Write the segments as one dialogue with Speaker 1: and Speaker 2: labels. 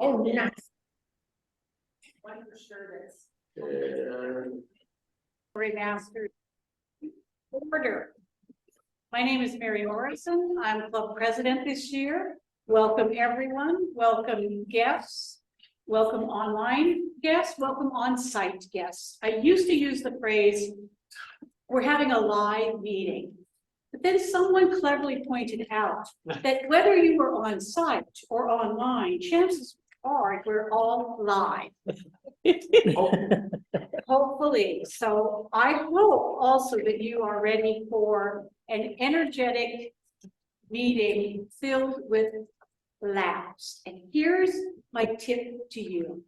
Speaker 1: Oh, nice.
Speaker 2: One for sure that's Storymasters. Order. My name is Mary Orison. I'm club president this year. Welcome everyone. Welcome guests. Welcome online guests. Welcome on-site guests. I used to use the phrase, we're having a live meeting. But then someone cleverly pointed out that whether you were on site or online, chances are we're all live. Hopefully. So I hope also that you are ready for an energetic meeting filled with laughs. And here's my tip to you.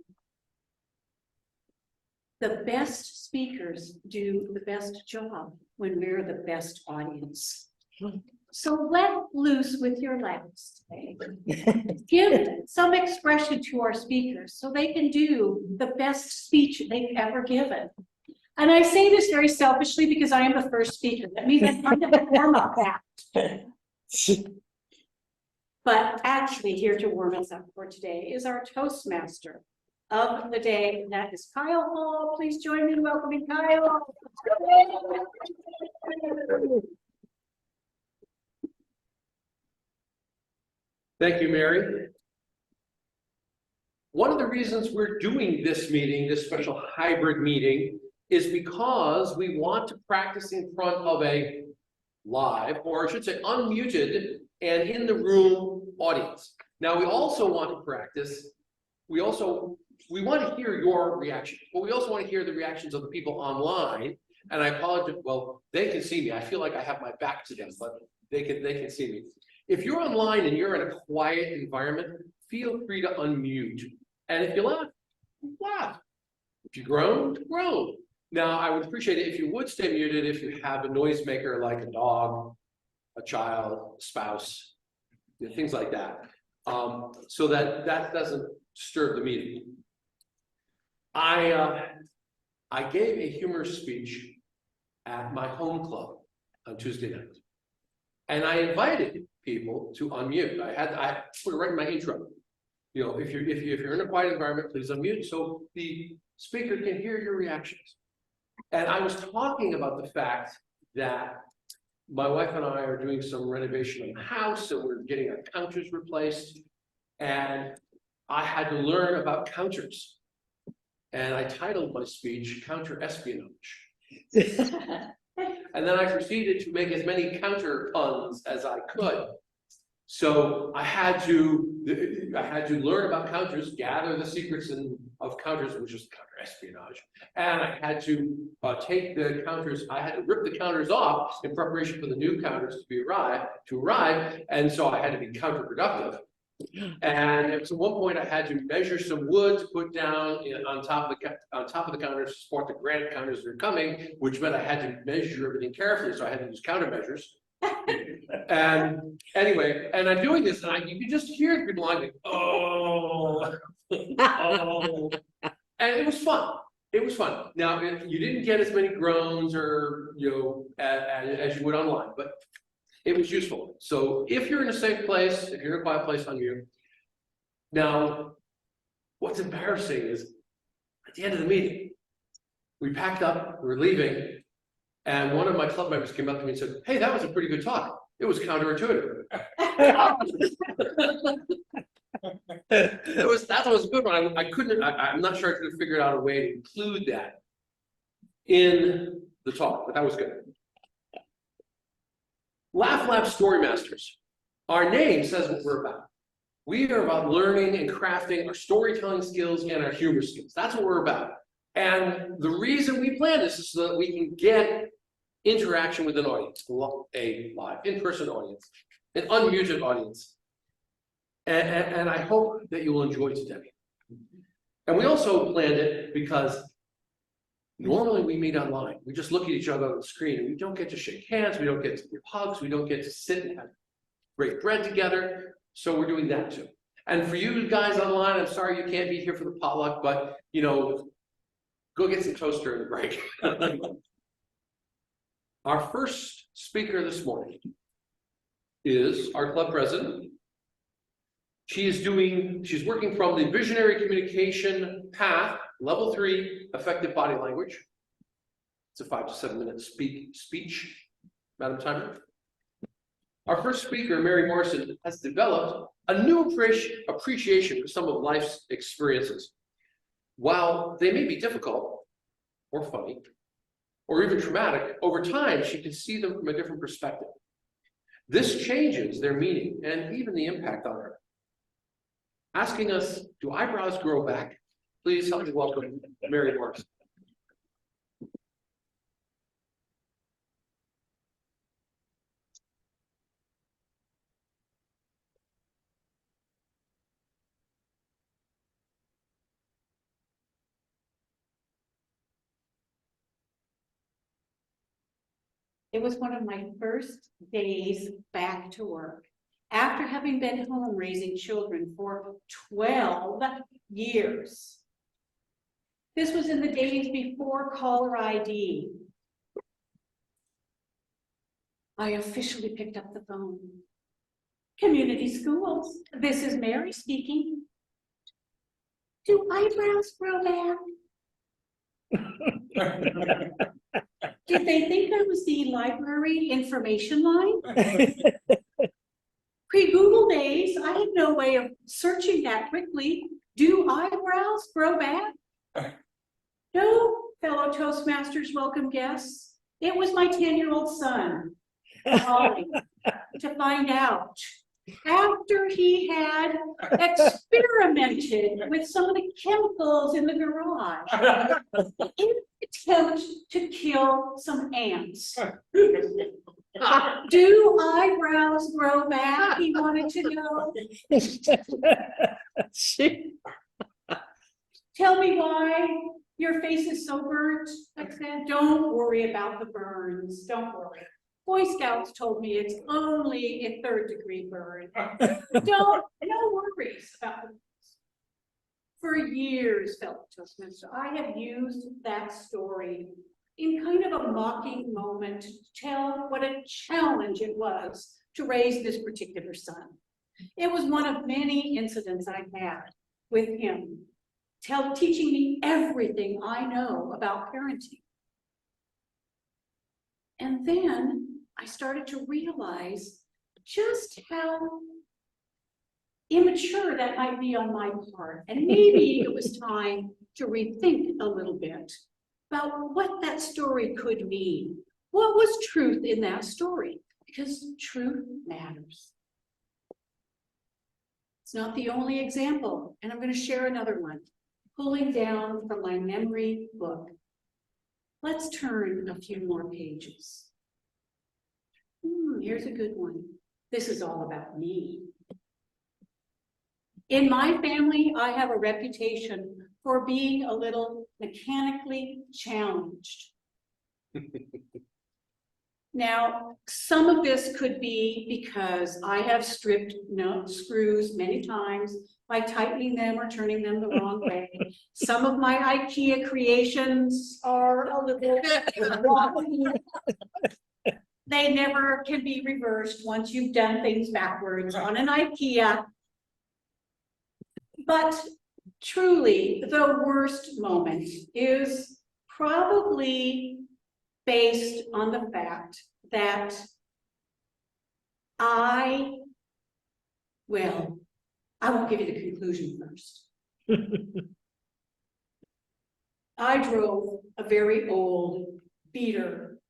Speaker 2: The best speakers do the best job when we're the best audience. So let loose with your laughs today. Give some expression to our speakers so they can do the best speech they've ever given. And I say this very selfishly because I am the first speaker. That means I'm kind of a warm-up act. But actually here to warm us up for today is our Toastmaster of the day, and that is Kyle Hall. Please join me in welcoming Kyle.
Speaker 3: Thank you, Mary. One of the reasons we're doing this meeting, this special hybrid meeting, is because we want to practice in front of a live, or I should say unmuted and in the room audience. Now, we also want to practice, we want to hear your reaction, but we also want to hear the reactions of the people online. And I apologize, well, they can see me. I feel like I have my back to them, but they can see me. If you're online and you're in a quiet environment, feel free to unmute. And if you laugh, laugh. If you groan, groan. Now, I would appreciate it if you would stay muted if you have a noisemaker like a dog, a child, a spouse, things like that, so that doesn't disturb the meeting. I gave a humor speech at my home club on Tuesday night, and I invited people to unmute. I put it right in my intro. You know, if you're in a quiet environment, please unmute so the speaker can hear your reactions. And I was talking about the fact that my wife and I are doing some renovation in the house, so we're getting our counters replaced, and I had to learn about counters. And I titled my speech "Counter Espionage." And then I proceeded to make as many counter puns as I could. So I had to learn about counters, gather the secrets of counters, which is counter espionage, and I had to take the counters. I had to rip the counters off in preparation for the new counters to arrive, and so I had to be counterproductive. And at one point, I had to measure some wood to put down on top of the counters to support the granite counters that are coming, which meant I had to measure everything carefully. So I had to use countermeasures. And anyway, and I'm doing this, and you can just hear the people like, oh, oh, and it was fun. It was fun. Now, you didn't get as many groans or as you would online, but it was useful. So if you're in a safe place, if you're in a quiet place, unmute. Now, what's embarrassing is at the end of the meeting, we packed up, we were leaving, and one of my club members came up to me and said, "Hey, that was a pretty good talk. It was counterintuitive." That was a good one. I'm not sure I could have figured out a way to include that in the talk, but that was good. Lab Storymasters. Our name says what we're about. We are about learning and crafting our storytelling skills and our humor skills. That's what we're about. And the reason we plan this is so that we can get interaction with an audience, a live in-person audience, an unmuted audience. And I hope that you will enjoy today. And we also planned it because normally we meet online. We just look at each other on the screen and we don't get to shake hands, we don't get to give hugs, we don't get to sit and have break bread together. So we're doing that too. And for you guys online, I'm sorry you can't be here for the potluck, but go get some toast during the break. Our first speaker this morning is our club president, She's working from the visionary communication path, level 3, effective body language. It's a 5 to 7 minute speech, Madam Timer. Our first speaker, Mary Morrison, has developed a new appreciation for some of life's experiences. While they may be difficult, or funny, or even traumatic, over time, she can see them from a different perspective. This changes their meaning and even the impact on her. Asking us, do eyebrows grow back? Please help me welcome Mary Morrison.
Speaker 2: It was one of my first days back to work after having been home raising children for 12 years. This was in the days before caller ID. I officially picked up the phone. Community schools, this is Mary speaking. Do eyebrows grow back? Did they think I was the library information line? Pre-Google days, I had no way of searching that quickly. Do eyebrows grow back? No, fellow Toastmasters, welcome guests. It was my 10-year-old son calling to find out. After he had experimented with some of the chemicals in the garage in an attempt to kill some ants. Do eyebrows grow back? He wanted to know. Tell me why your face is so burnt. I said, don't worry about the burns. Don't worry. Boy Scouts told me it's only a 3rd-degree burn. No worries about it. For years, fellow Toastmaster, I have used that story in kind of a mocking moment to tell what a challenge it was to raise this particular son. It was one of many incidents I had with him, teaching me everything I know about parenting. And then I started to realize just how immature that might be on my part. And maybe it was time to rethink a little bit about what that story could mean. What was truth in that story? Because truth matters. It's not the only example, and I'm going to share another one, pulling down from my memory book. Let's turn a few more pages. Here's a good one. This is all about me. In my family, I have a reputation for being a little mechanically challenged. Now, some of this could be because I have stripped screws many times by tightening them or turning them the wrong way. Some of my IKEA creations are a little wobbly. They never can be reversed once you've done things backwards on an IKEA. But truly, the worst moment is probably based on the fact that I won't give you the conclusion first. I drove a very old beater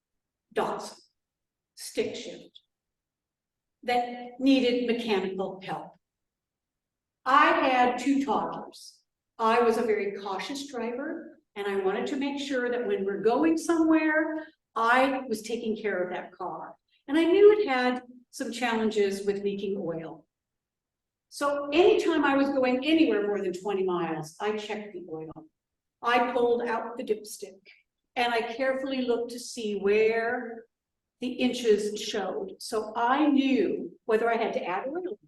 Speaker 2: Datsun stick shift that needed mechanical help. I had 2 toddlers. I was a very cautious driver, and I wanted to make sure that when we're going somewhere, I was taking care of that car. And I knew it had some challenges with leaking oil. So anytime I was going anywhere more than 20 miles, I checked the oil. I pulled out the dipstick, and I carefully looked to see where the inches showed. So I knew whether I had to add oil or not.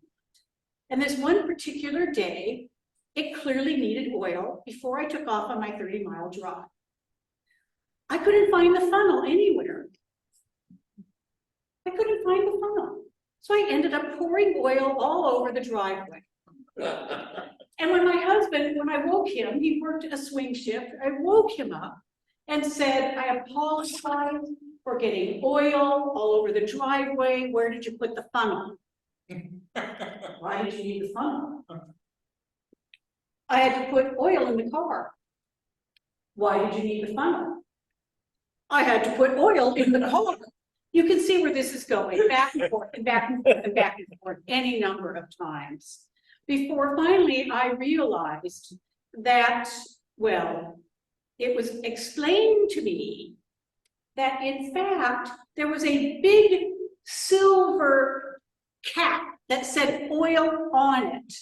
Speaker 2: And this one particular day, it clearly needed oil before I took off on my 30-mile drive. I couldn't find the funnel anywhere. I couldn't find the funnel. So I ended up pouring oil all over the driveway. And when I woke him, he worked a swing shift, I woke him up and said, I apologize for getting oil all over the driveway. Where did you put the funnel? Why did you need the funnel? I had to put oil in the car. Why did you need the funnel? I had to put oil in the car. You can see where this is going, back and forth and back and forth and back and forth any number of times. Before finally I realized that, well, it was explained to me that in fact, there was a big silver cap that said oil on it.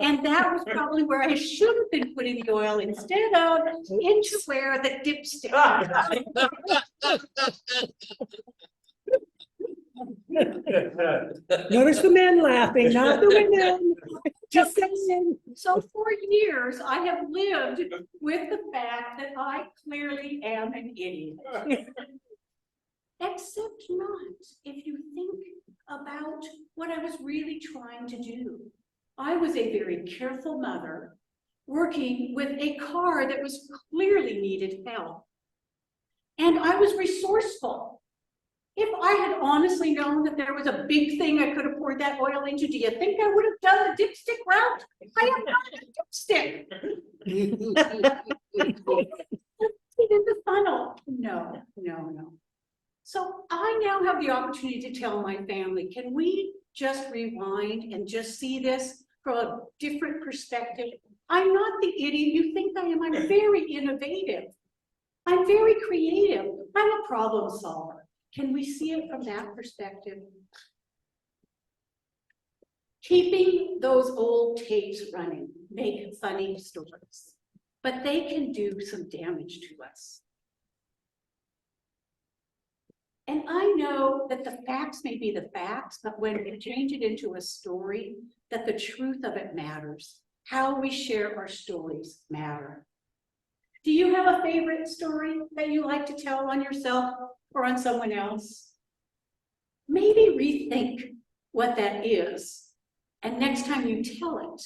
Speaker 2: And that was probably where I should have been putting the oil instead of into where the dipstick.
Speaker 1: Notice the men laughing, not the women. Just saying.
Speaker 2: So for years, I have lived with the fact that I clearly am an idiot. Except not if you think about what I was really trying to do. I was a very careful mother working with a car that was clearly needed help. And I was resourceful. If I had honestly known that there was a big thing I could have poured that oil into, do you think I would have done the dipstick route? I am not a dipstick. In the funnel. No. So I now have the opportunity to tell my family, can we just rewind and just see this from a different perspective? I'm not the idiot you think I am. I'm very innovative. I'm very creative. I'm a problem solver. Can we see it from that perspective? Keeping those old tapes running make funny stories, but they can do some damage to us. And I know that the facts may be the facts, but when we change it into a story, that the truth of it matters. How we share our stories matter. Do you have a favorite story that you like to tell on yourself or on someone else? Maybe rethink what that is. And next time you tell it,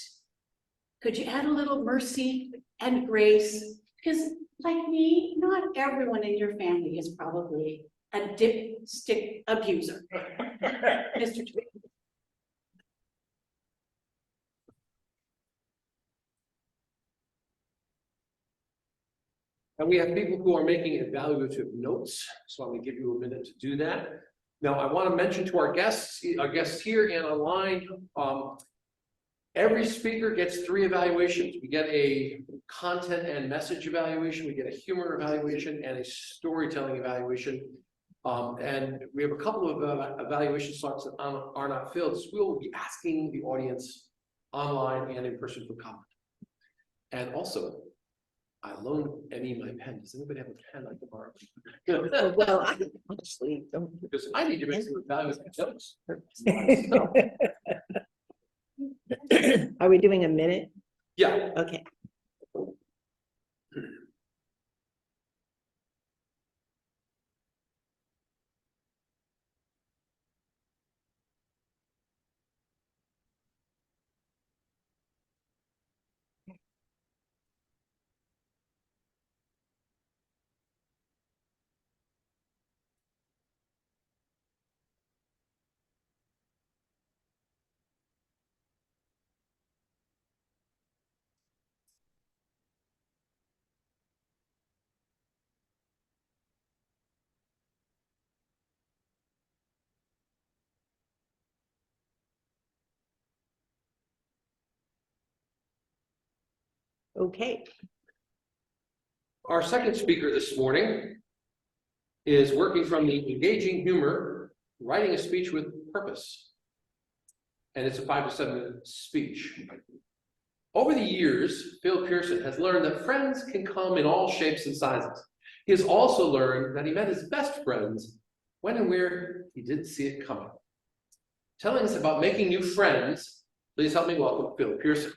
Speaker 2: could you add a little mercy and grace? Because like me, not everyone in your family is probably a dipstick abuser. Mr. Tweed.
Speaker 3: And we have people who are making evaluative notes, so I'm going to give you a minute to do that. Now, I want to mention to our guests here and online, every speaker gets 3 evaluations. We get a content and message evaluation, we get a humor evaluation, and a storytelling evaluation. And we have a couple of evaluation slots that are not filled, so we will be asking the audience online and in person for comment. And also, I loaned Emmy my pen. Does anybody have a pen I can borrow?
Speaker 1: Well, I honestly don't.
Speaker 3: Because I need to make some evaluative notes.
Speaker 1: Are we doing a minute?
Speaker 3: Yeah.
Speaker 1: Okay. Okay.
Speaker 3: Our second speaker this morning is working from the engaging humor, writing a speech with purpose. And it's a 5 to 7 minute speech. Over the years, Phil Pearson has learned that friends can come in all shapes and sizes. He has also learned that he met his best friends when and where he didn't see it coming. Telling us about making new friends, please help me welcome Phil Pearson.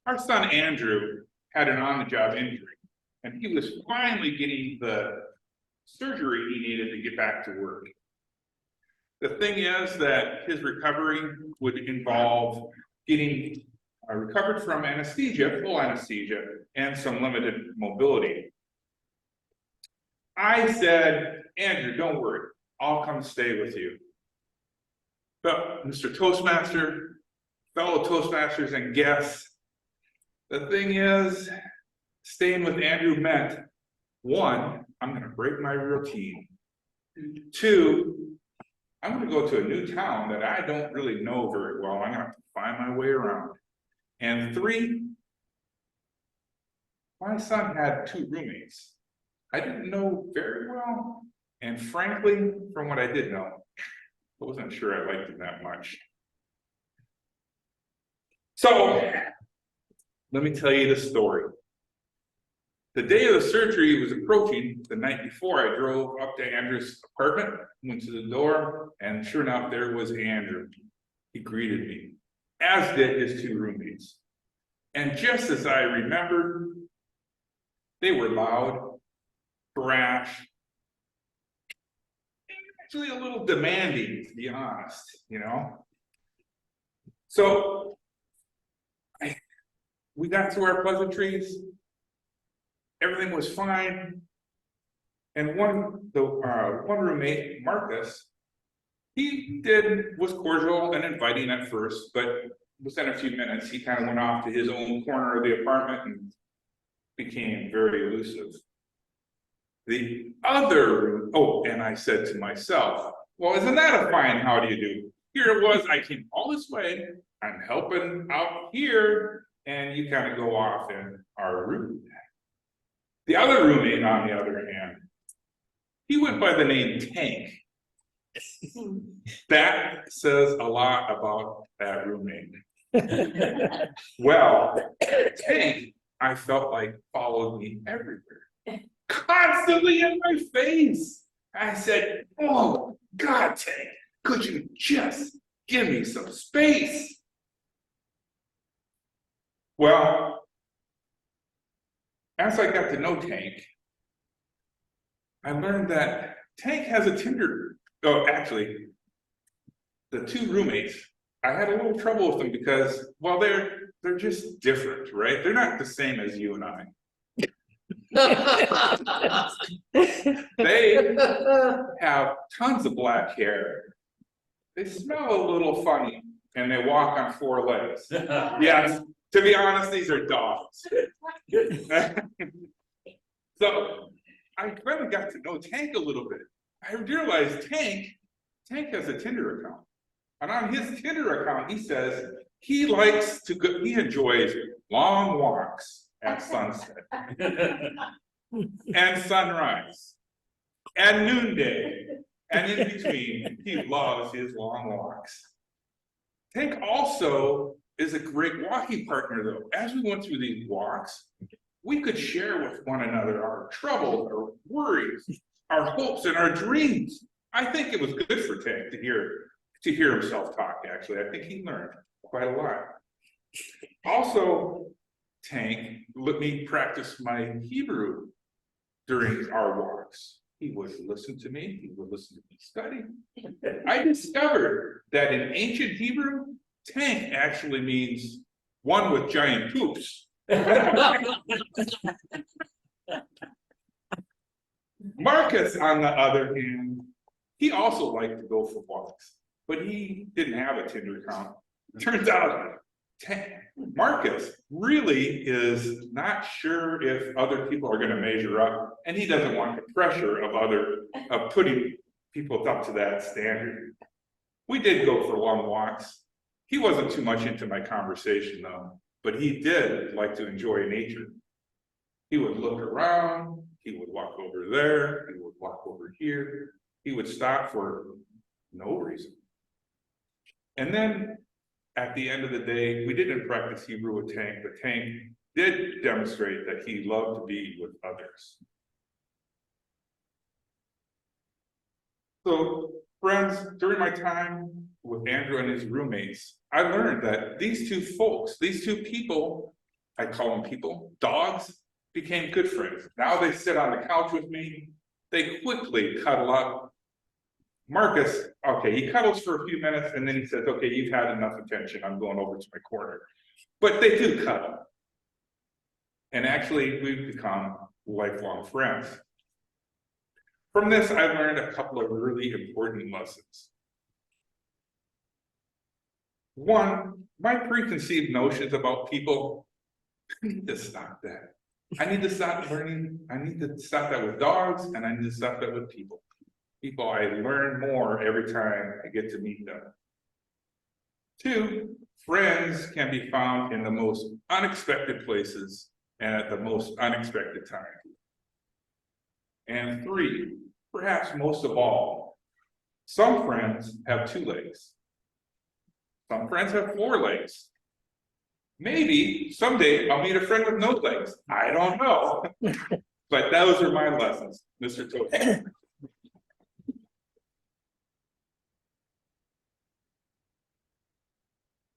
Speaker 4: Our son Andrew had an on-the-job injury, and he was finally getting the surgery he needed to get back to work. The thing is that his recovery would involve getting recovered from anesthesia, full anesthesia, and some limited mobility. I said, Andrew, don't worry, I'll come stay with you. But Mr. Toastmaster, fellow Toastmasters and guests, the thing is, staying with Andrew meant, one, I'm going to break my routine. Two, I'm going to go to a new town that I don't really know very well. I'm going to have to find my way around. And three, my son had 2 roommates I didn't know very well. And frankly, from what I did know, I wasn't sure I liked him that much. So, let me tell you the story. The day of the surgery was approaching. The night before, I drove up to Andrew's apartment, went to the door, and sure enough, there was Andrew. He greeted me, as did his 2 roommates. And just as I remembered, they were loud, brash, actually a little demanding, to be honest, you know? So, we got through our pleasantries. Everything was fine. And one roommate, Marcus, was cordial and inviting at first, but within a few minutes, he kind of went off to his own corner of the apartment and became very elusive. The other, and I said to myself, well, isn't that a fine how do you do? Here it was, I came all this way, I'm helping out here, and you kind of go off and are rude. The other roommate, on the other hand, he went by the name Tank. That says a lot about that roommate. Well, Tank, I felt like followed me everywhere, constantly in my face. I said, oh, God, Tank, could you just give me some space? Well, as I got to know Tank, I learned that Tank has a Tinder. Oh, actually, the 2 roommates, I had a little trouble with them because, well, they're just different, right? They're not the same as you and I. They have tons of black hair. They smell a little funny, and they walk on 4 legs. Yes, to be honest, these are dogs. So I kind of got to know Tank a little bit. I realized Tank has a Tinder account. And on his Tinder account, he says he enjoys long walks at sunset and sunrise and noonday. And in between, he loves his long walks. Tank also is a great walking partner, though. As we went through these walks, we could share with one another our troubles, our worries, our hopes, and our dreams. I think it was good for Tank to hear himself talk, actually. I think he learned quite a lot. Also, Tank let me practice my Hebrew during our walks. He would listen to me, he would listen to me study. I discovered that in ancient Hebrew, Tank actually means one with giant poops. Marcus, on the other hand, he also liked to go for walks, but he didn't have a Tinder account. Turns out Marcus really is not sure if other people are going to measure up, and he doesn't want the pressure of putting people up to that standard. We did go for long walks. He wasn't too much into my conversation, though, but he did like to enjoy nature. He would look around, he would walk over there, he would walk over here, he would stop for no reason. And then at the end of the day, we didn't practice Hebrew with Tank, but Tank did demonstrate that he loved to be with others. So, friends, during my time with Andrew and his roommates, I learned that these 2 folks, these 2 people, I call them people, dogs became good friends. Now they sit on the couch with me. They quickly cuddle up. Marcus, okay, he cuddles for a few minutes and then he says, okay, you've had enough attention. I'm going over to my corner. But they do cuddle. And actually, we've become lifelong friends. From this, I learned a couple of really important lessons. One, my preconceived notions about people, I need to stop that. I need to stop learning. I need to stop that with dogs, and I need to stop that with people. People, I learn more every time I get to meet them. Two, friends can be found in the most unexpected places and at the most unexpected time. And three, perhaps most of all, some friends have 2 legs. Some friends have 4 legs. Maybe someday I'll meet a friend with no legs. I don't know. But those are my lessons, Mr. Toast.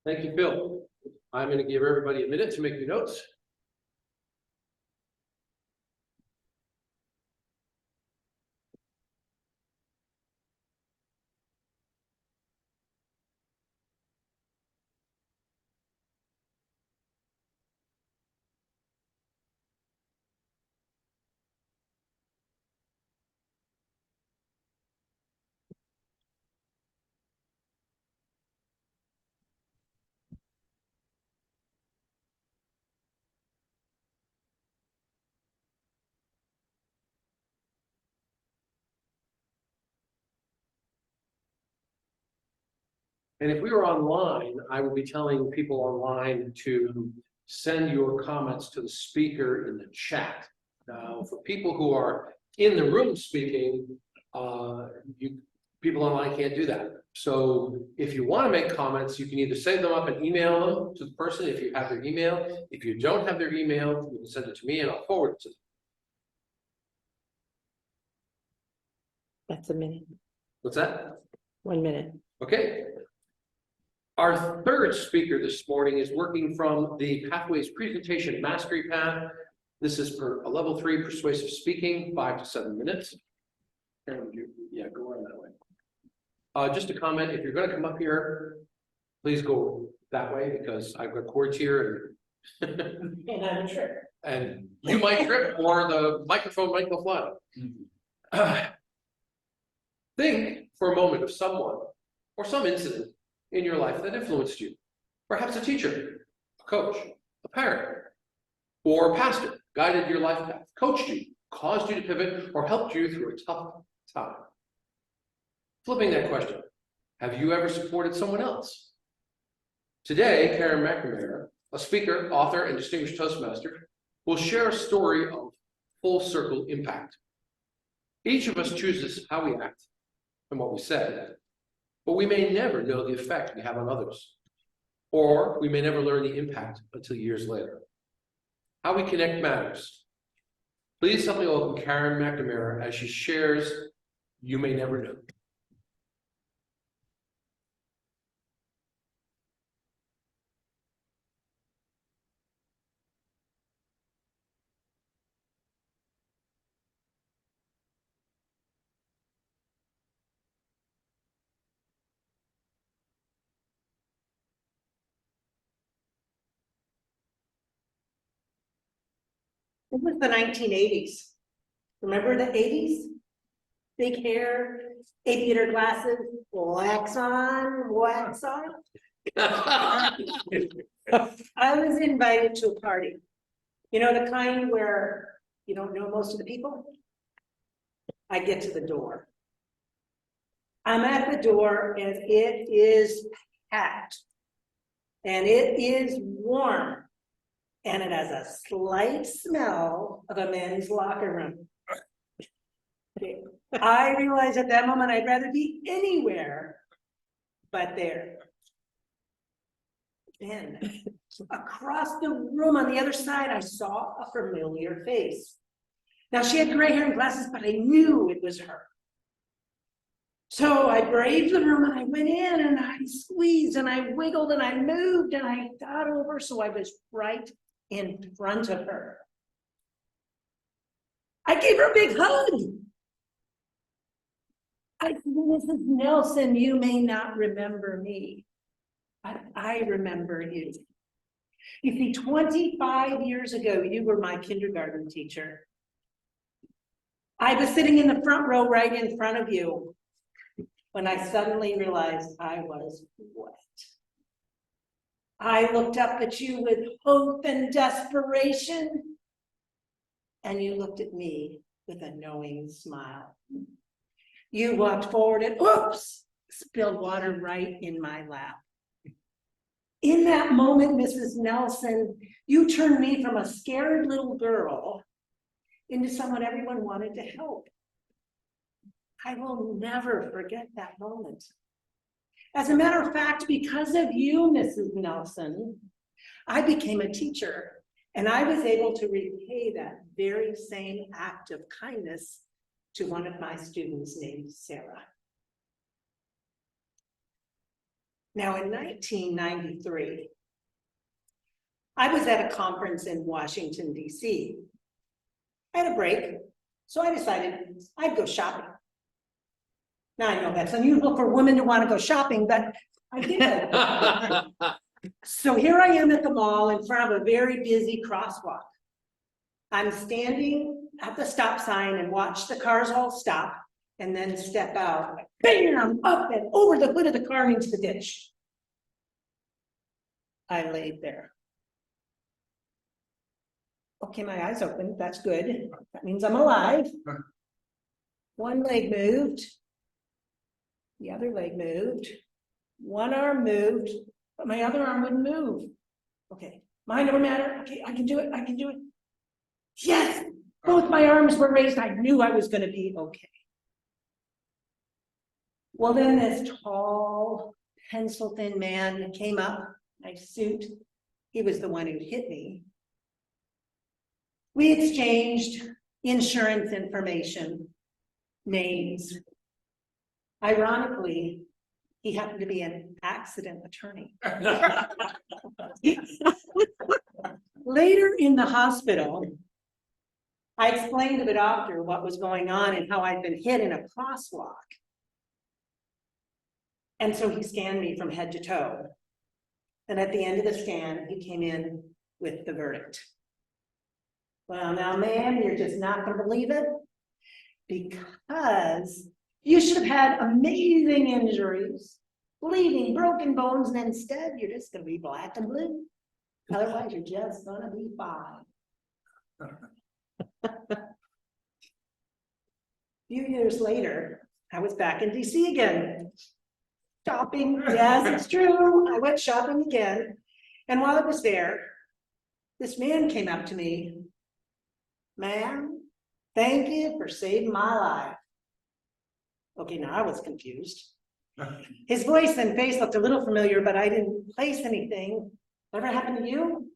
Speaker 3: Thank you, Bill. I'm going to give everybody a minute to make your notes. And if we were online, I would be telling people online to send your comments to the speaker in the chat. Now, for people who are in the room speaking, people online can't do that. So if you want to make comments, you can either save them up and email them to the person if you have their email. If you don't have their email, you can send it to me and I'll forward it to them.
Speaker 1: That's a minute.
Speaker 3: What's that?
Speaker 1: 1 minute.
Speaker 3: Okay. Our third speaker this morning is working from the Pathways Presentation Mastery Path. This is for a level 3 persuasive speaking, 5 to 7 minutes. Yeah, go on that way. Just a comment, if you're going to come up here, please go that way because I've got cords here and
Speaker 1: And I'm sure.
Speaker 3: and you might trip or the microphone might go fly. Think for a moment of someone or some incident in your life that influenced you. Perhaps a teacher, a coach, a parent, or a pastor guided your life path, coached you, caused you to pivot, or helped you through a tough time. Flipping that question, have you ever supported someone else? Today, Karen McNamara, a speaker, author, and distinguished Toastmaster, will share a story of full circle impact. Each of us chooses how we act and what we say, but we may never know the effect we have on others, or we may never learn the impact until years later. How we connect matters. Please help me welcome Karen McNamara as she shares You May Never Know.
Speaker 1: It was the 1980s. Remember the 80s? Big hair, aviator glasses, wax on, wax off. I was invited to a party. You know, the kind where you don't know most of the people? I get to the door. I'm at the door and it is packed. And it is warm. And it has a slight smell of a men's locker room. I realized at that moment I'd rather be anywhere but there. And across the room on the other side, I saw a familiar face. Now she had gray hair and glasses, but I knew it was her. So I braved the room and I went in and I squeezed and I wiggled and I moved and I got over so I was right in front of her. I gave her a big hug. I said, Mrs. Nelson, you may not remember me, but I remember you. You see, 25 years ago, you were my kindergarten teacher. I was sitting in the front row right in front of you when I suddenly realized I was wet. I looked up at you with hope and desperation, and you looked at me with a knowing smile. You walked forward and, oops, spilled water right in my lap. In that moment, Mrs. Nelson, you turned me from a scared little girl into someone everyone wanted to help. I will never forget that moment. As a matter of fact, because of you, Mrs. Nelson, I became a teacher, and I was able to repay that very same act of kindness to one of my students named Sarah. Now, in 1993, I was at a conference in Washington, D.C. I had a break, so I decided I'd go shopping. Now, I know that's unusual for women to want to go shopping, but I did. So here I am at the mall in front of a very busy crosswalk. I'm standing at the stop sign and watch the cars all stop and then step out, bam, up and over the hood of the car into the ditch. I laid there. Okay, my eyes open, that's good. That means I'm alive. One leg moved. The other leg moved. One arm moved, but my other arm wouldn't move. Okay, mind over matter. Okay, I can do it, I can do it. Yes, both my arms were raised. I knew I was gonna be okay. Well, then this tall, pencil-thin man came up, nice suit. He was the one who hit me. We exchanged insurance information, names. Ironically, he happened to be an accident attorney. Later in the hospital, I explained to the doctor what was going on and how I'd been hit in a crosswalk. And so he scanned me from head to toe. And at the end of the scan, he came in with the verdict. Well, now, ma'am, you're just not going to believe it, because you should have had amazing injuries, bleeding, broken bones, and instead you're just going to be black and blue. Otherwise, you're just going to be fine. A few years later, I was back in DC again. Shopping, yes, it's true. I went shopping again. And while I was there, this man came up to me. Ma'am, thank you for saving my life. Okay, now I was confused. His voice and face looked a little familiar, but I didn't place anything. Ever happened to you?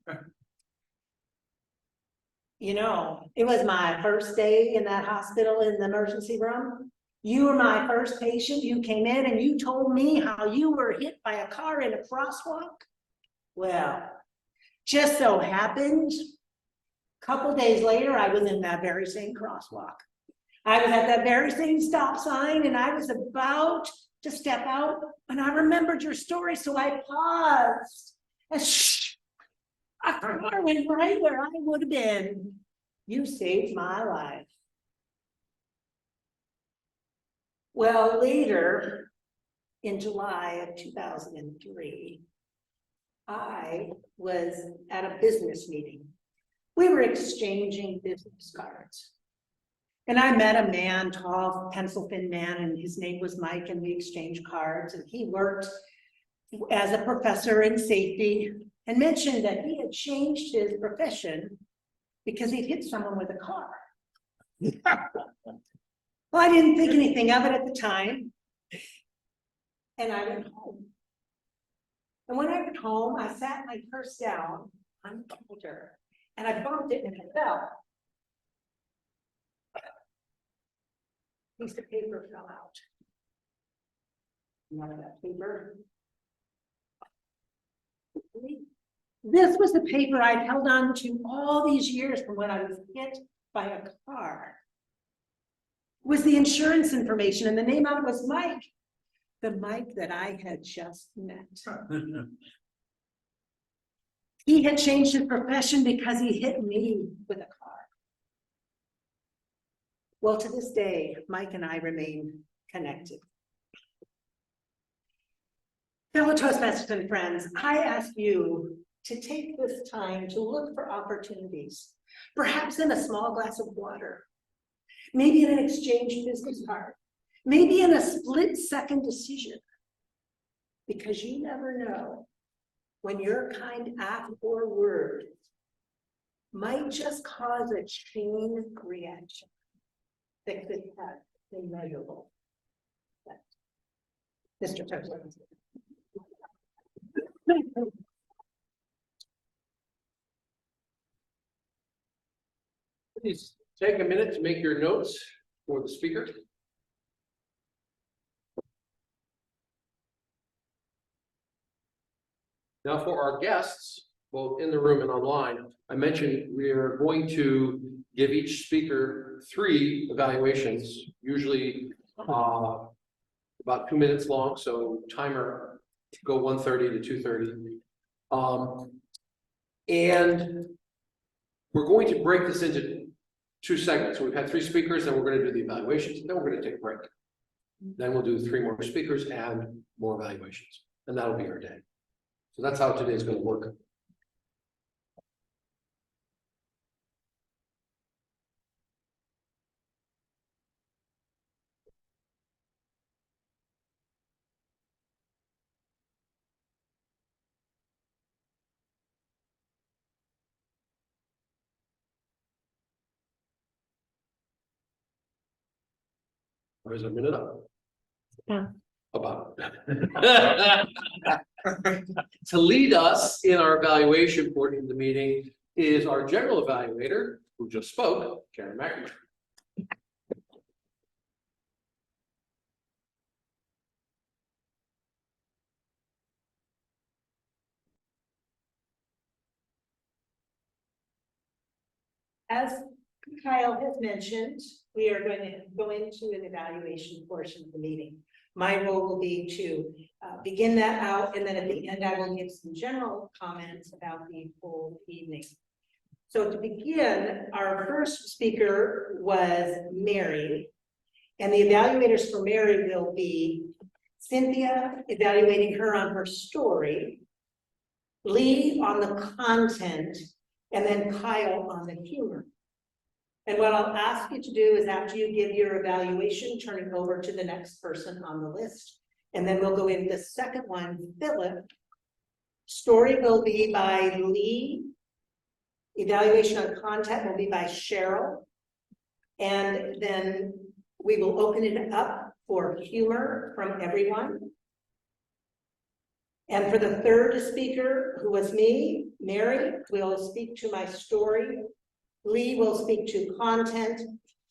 Speaker 1: You know, it was my first day in that hospital in the emergency room. You were my first patient. You came in and you told me how you were hit by a car in a crosswalk. Well, just so happened, a couple days later, I was in that very same crosswalk. I was at that very same stop sign and I was about to step out and I remembered your story, so I paused. And shh, a car went right where I would have been. You saved my life. Well, later, in July of 2003, I was at a business meeting. We were exchanging business cards. And I met a man, tall, pencil-thin man, and his name was Mike, and we exchanged cards, and he worked as a professor in safety and mentioned that he had changed his profession because he'd hit someone with a car. Well, I didn't think anything of it at the time, and I went home. And when I went home, I sat my purse down on the counter, and I bumped it and it fell. A piece of paper fell out. None of that paper. This was the paper I'd held on to all these years from when I was hit by a car. It was the insurance information, and the name on it was Mike. The Mike that I had just met. He had changed his profession because he hit me with a car. Well, to this day, Mike and I remain connected. Fellow Toastmasters and friends, I ask you to take this time to look for opportunities, perhaps in a small glass of water, maybe in an exchange business card, maybe in a split-second decision, because you never know when your kind act or word might just cause a chain reaction that could have immeasurable effect. Mr. Toastmaster.
Speaker 3: Please take a minute to make your notes for the speaker. Now for our guests, both in the room and online, I mentioned we are going to give each speaker 3 evaluations, usually about 2 minutes long, so timer go 1:30 to 2:30. And we're going to break this into 2 segments. So we've had 3 speakers, then we're going to do the evaluations, then we're going to take a break. Then we'll do 3 more speakers and more evaluations, and that'll be our day. So that's how today's going to work. Or is it a minute up?
Speaker 1: Yeah.
Speaker 3: About. To lead us in our evaluation portion of the meeting is our general evaluator, who just spoke, Karen McNamara.
Speaker 1: As Kyle has mentioned, we are going to go into an evaluation portion of the meeting. My role will be to begin that out, and then at the end, I will give some general comments about the whole evening. So to begin, our first speaker was Mary, and the evaluators for Mary will be Cynthia, evaluating her on her story, Lee on the content, and then Kyle on the humor. And what I'll ask you to do is, after you give your evaluation, turn it over to the next person on the list. And then we'll go into the second one, Philip. Story will be by Lee. Evaluation on content will be by Cheryl. And then we will open it up for humor from everyone. And for the third speaker, who was me, Mary, will speak to my story. Lee will speak to content,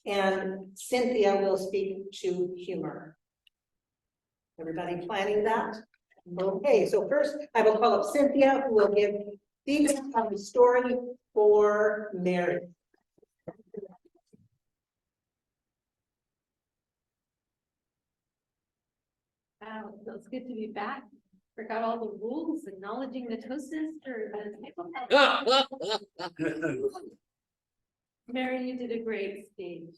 Speaker 1: and Cynthia will speak to humor. Everybody planning that? Okay, so first I will call up Cynthia, who will give feedback on the story for Mary.
Speaker 5: Wow, it feels good to be back. Forgot all the rules, acknowledging the Toastmasters. Mary, you did a great speech.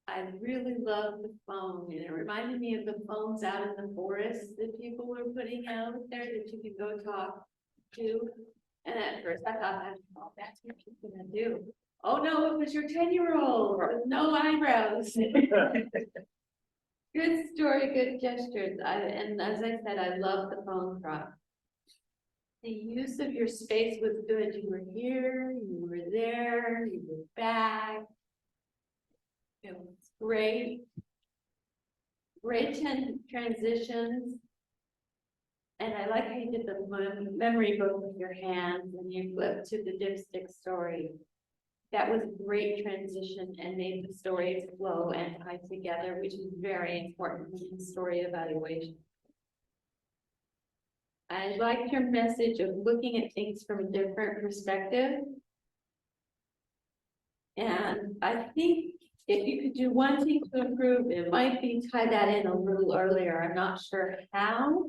Speaker 5: I really love the phone, and it reminded me of the phones out in the forest that people were putting out there that you could go talk to. And at first I thought, oh, that's what she's gonna do. Oh no, it was your 10-year-old with no eyebrows. Good story, good gestures. And as I said, I love the phone prop. The use of your space was good. You were here, you were there, you were back. It was great. Great transitions. And I like how you did the memory book with your hands and you flipped to the dipstick story. That was a great transition and made the stories flow and tie together, which is very important in story evaluation. I liked your message of looking at things from a different perspective. And I think if you could do one thing to improve, it might be tie that in a little earlier. I'm not sure how.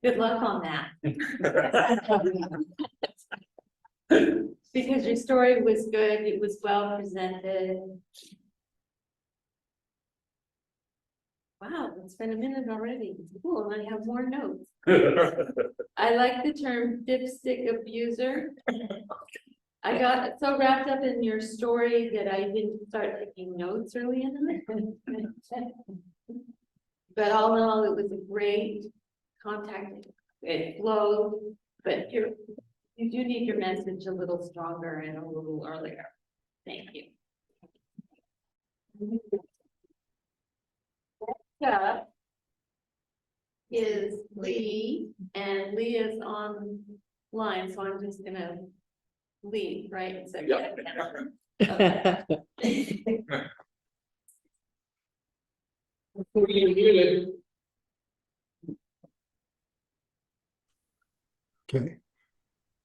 Speaker 5: Good luck on that. Because your story was good, it was well presented. Wow, it's been a minute already. Cool, and I have more notes. I like the term dipstick abuser. I got so wrapped up in your story that I didn't start taking notes early in it. But all in all, it was a great contact. It flowed, but you do need your message a little stronger and a little earlier. Thank you. Next up is Lee, and Lee is online, so I'm just gonna leave, right? So,
Speaker 3: Yep.
Speaker 5: okay.
Speaker 6: Okay,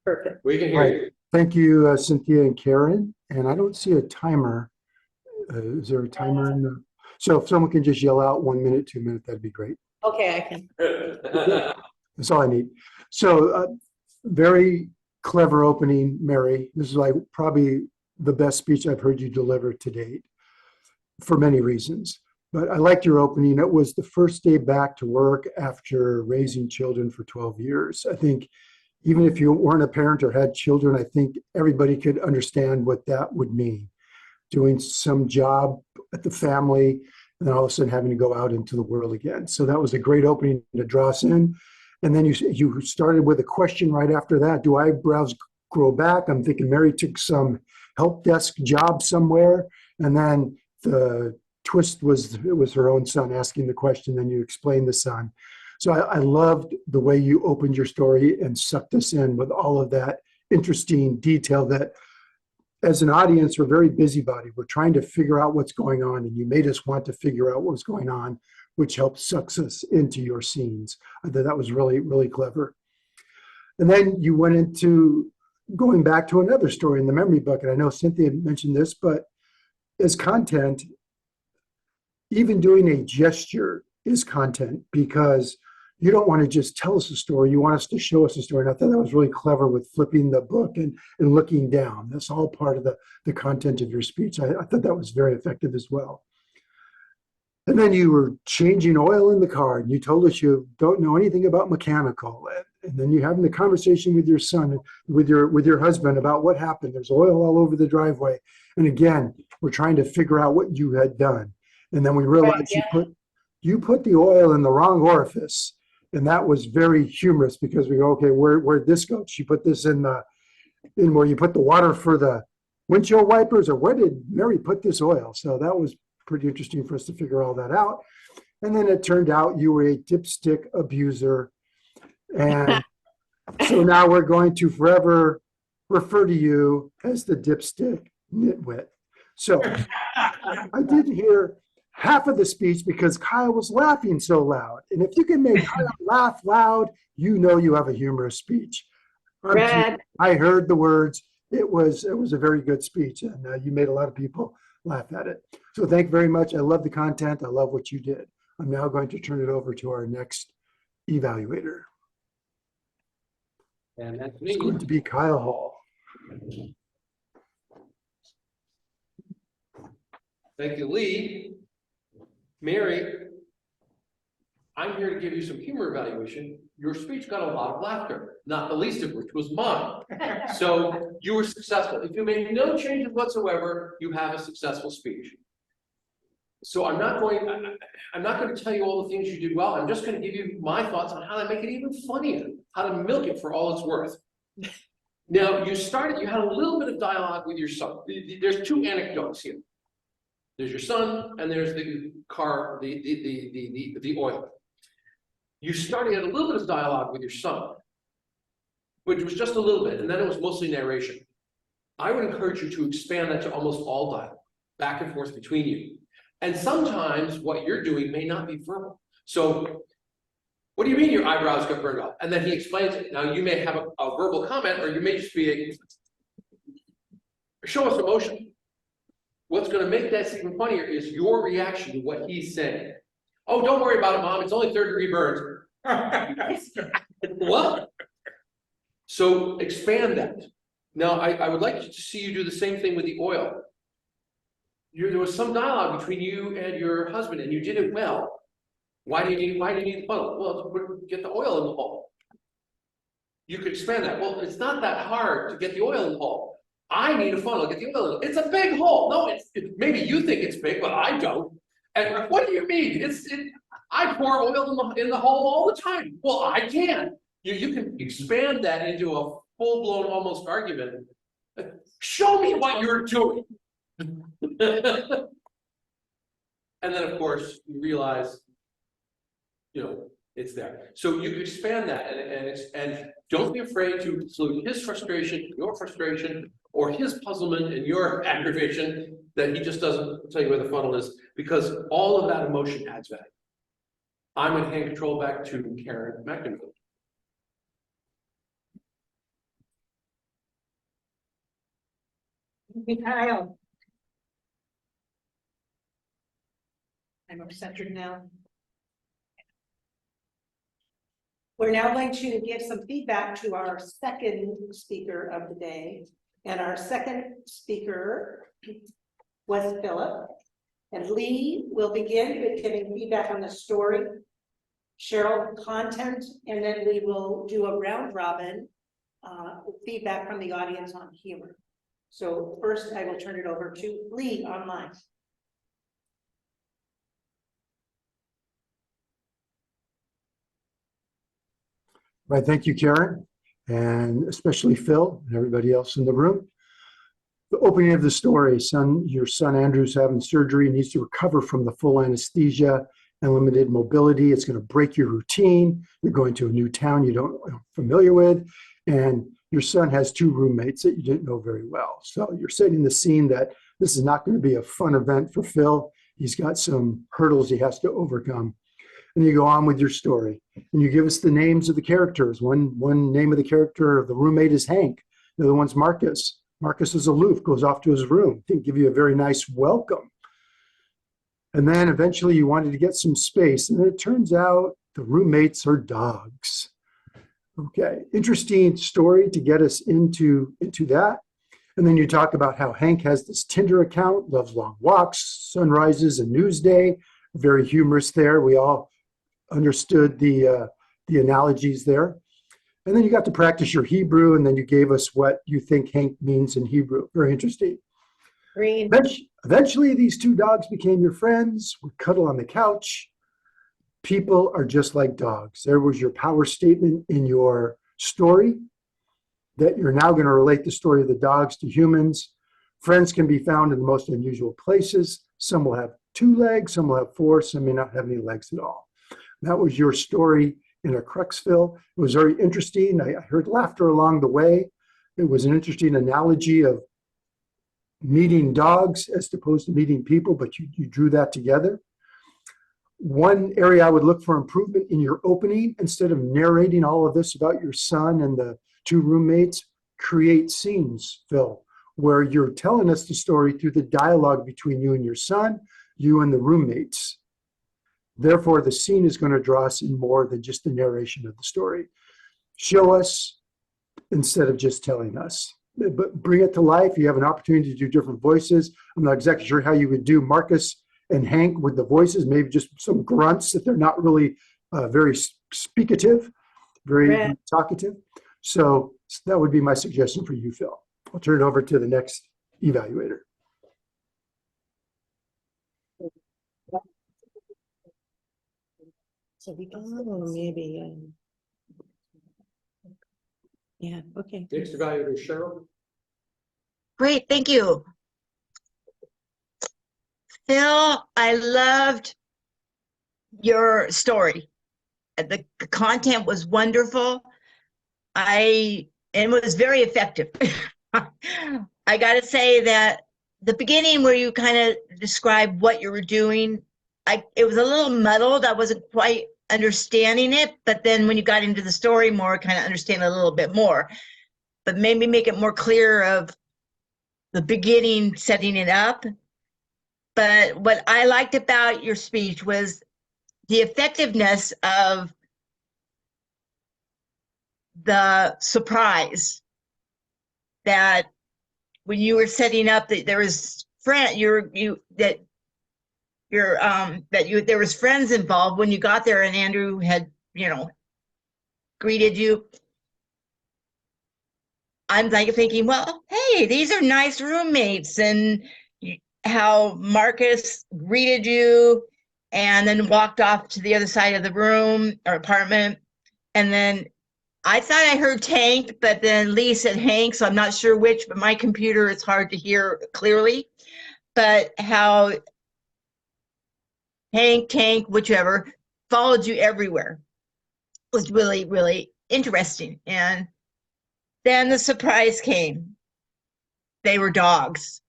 Speaker 1: Perfect.
Speaker 3: We can hear
Speaker 6: Right.
Speaker 3: you.
Speaker 6: thank you, Cynthia and Karen, and I don't see a timer. Is there a timer in the, so if someone can just yell out 1 minute, 2 minutes, that'd be great.
Speaker 1: Okay, I can.
Speaker 6: That's all I need. So, very clever opening, Mary. This is like probably the best speech I've heard you deliver to date for many reasons. But I liked your opening. It was the first day back to work after raising children for 12 years. I think even if you weren't a parent or had children, I think everybody could understand what that would mean. Doing some job at the family, and then all of a sudden having to go out into the world again. So that was a great opening to draw us in. And then you started with a question right after that. Do eyebrows grow back? I'm thinking Mary took some help desk job somewhere. And then the twist was it was her own son asking the question, then you explained the son. So I loved the way you opened your story and sucked us in with all of that interesting detail that as an audience, we're very busybody. We're trying to figure out what's going on, and you made us want to figure out what was going on, which helped sucks us into your scenes. I thought that was really, really clever. And then you went into going back to another story in the memory bucket. I know Cynthia mentioned this, but as content, even doing a gesture is content because you don't want to just tell us a story. You want us to show us a story. And I thought that was really clever with flipping the book and looking down. That's all part of the content of your speech. I thought that was very effective as well. And then you were changing oil in the car and you told us you don't know anything about mechanical. And then you're having the conversation with your son, with your husband about what happened. There's oil all over the driveway. And again, we're trying to figure out what you had done. And then we realized you put the oil in the wrong orifice. And that was very humorous because we go, okay, where'd this go? She put this in where you put the water for the windshield wipers, or where did Mary put this oil? So that was pretty interesting for us to figure all that out. And then it turned out you were a dipstick abuser. And so now we're going to forever refer to you as the dipstick nitwit. So I didn't hear half of the speech because Kyle was laughing so loud. And if you can make Kyle laugh loud, you know you have a humorous speech. I heard the words. It was a very good speech, and you made a lot of people laugh at it. So thank you very much. I love the content. I love what you did. I'm now going to turn it over to our next evaluator.
Speaker 3: And that's
Speaker 6: It's
Speaker 3: me.
Speaker 6: going to be Kyle Hall.
Speaker 3: Thank you, Lee. Mary, I'm here to give you some humor evaluation. Your speech got a lot of laughter, not the least of which was mine. So you were successful. If you made no changes whatsoever, you have a successful speech. So I'm not going to tell you all the things you did well. I'm just going to give you my thoughts on how to make it even funnier, how to milk it for all it's worth. Now, you had a little bit of dialogue with your son. There's two anecdotes here. There's your son, and there's the car, the oil. You started at a little bit of dialogue with your son, which was just a little bit, and then it was mostly narration. I would encourage you to expand that to almost all dialogue, back and forth between you. And sometimes what you're doing may not be verbal. So What do you mean your eyebrows got burned off? And then he explains it. Now, you may have a verbal comment, or you may just be show us emotion. What's going to make that even funnier is your reaction to what he's saying. Oh, don't worry about it, Mom. It's only 3rd-degree burns. What? So expand that. Now, I would like to see you do the same thing with the oil. There was some dialogue between you and your husband, and you did it well. Why do you need the funnel? Well, to get the oil in the hole. You could expand that. Well, it's not that hard to get the oil in the hole. I need a funnel to get the oil in. It's a big hole. No, maybe you think it's big, but I don't. And what do you mean? I pour oil in the hole all the time. Well, I can. You can expand that into a full-blown almost argument. Show me what you're doing. And then, of course, you realize, it's there. So you can expand that, and don't be afraid to include his frustration, your frustration, or his puzzlement and your aggravation that he just doesn't tell you where the funnel is, because all of that emotion adds value. I'm going to hand control back to Karen McNamara.
Speaker 1: Kyle. I'm centered now. We're now going to give some feedback to our second speaker of the day. And our second speaker was Philip. And Lee will begin with giving feedback on the story, Cheryl content, and then we will do a round robin feedback from the audience on humor. So first I will turn it over to Lee online.
Speaker 6: Right, thank you, Karen, and especially Phil and everybody else in the room. The opening of the story, your son Andrew's having surgery, needs to recover from the full anesthesia and limited mobility. It's going to break your routine. You're going to a new town you don't familiar with, and your son has 2 roommates that you didn't know very well. So you're setting the scene that this is not going to be a fun event for Phil. He's got some hurdles he has to overcome. And you go on with your story, and you give us the names of the characters. One name of the character of the roommate is Hank. The other one's Marcus. Marcus is aloof, goes off to his room. Didn't give you a very nice welcome. And then eventually you wanted to get some space, and then it turns out the roommates are dogs. Okay, interesting story to get us into that. And then you talk about how Hank has this Tinder account, loves long walks, sunrises, and Newsday. Very humorous there. We all understood the analogies there. And then you got to practice your Hebrew, and then you gave us what you think Hank means in Hebrew. Very interesting.
Speaker 1: Green.
Speaker 6: Eventually, these 2 dogs became your friends, would cuddle on the couch. People are just like dogs. There was your power statement in your story, that you're now going to relate the story of the dogs to humans. Friends can be found in the most unusual places. Some will have 2 legs, some will have 4, some may not have any legs at all. That was your story in a Cruxville. It was very interesting. I heard laughter along the way. It was an interesting analogy of meeting dogs as opposed to meeting people, but you drew that together. One area I would look for improvement in your opening, instead of narrating all of this about your son and the 2 roommates, create scenes, Phil, where you're telling us the story through the dialogue between you and your son, you and the roommates. Therefore, the scene is going to draw us in more than just the narration of the story. Show us instead of just telling us. But bring it to life. You have an opportunity to do different voices. I'm not exactly sure how you would do Marcus and Hank with the voices, maybe just some grunts that they're not really very speakative, very talkative. So that would be my suggestion for you, Phil. I'll turn it over to the next evaluator.
Speaker 1: So we can, maybe. Yeah, okay.
Speaker 3: Next evaluator is Cheryl.
Speaker 7: Great, thank you. Phil, I loved your story. The content was wonderful. And it was very effective. I got to say that the beginning where you kind of described what you were doing, it was a little muddled. I wasn't quite understanding it, but then when you got into the story more, kind of understand a little bit more. But maybe make it more clear of the beginning, setting it up. But what I liked about your speech was the effectiveness of the surprise, that when you were setting up that there was there was friends involved when you got there, and Andrew had, greeted you. I'm like thinking, well, hey, these are nice roommates, and how Marcus greeted you and then walked off to the other side of the room or apartment. And then I thought I heard Tank, but then Lee said Hank, so I'm not sure which, but my computer, it's hard to hear clearly. But how Hank, Tank, whichever, followed you everywhere was really, really interesting. And then the surprise came. They were dogs.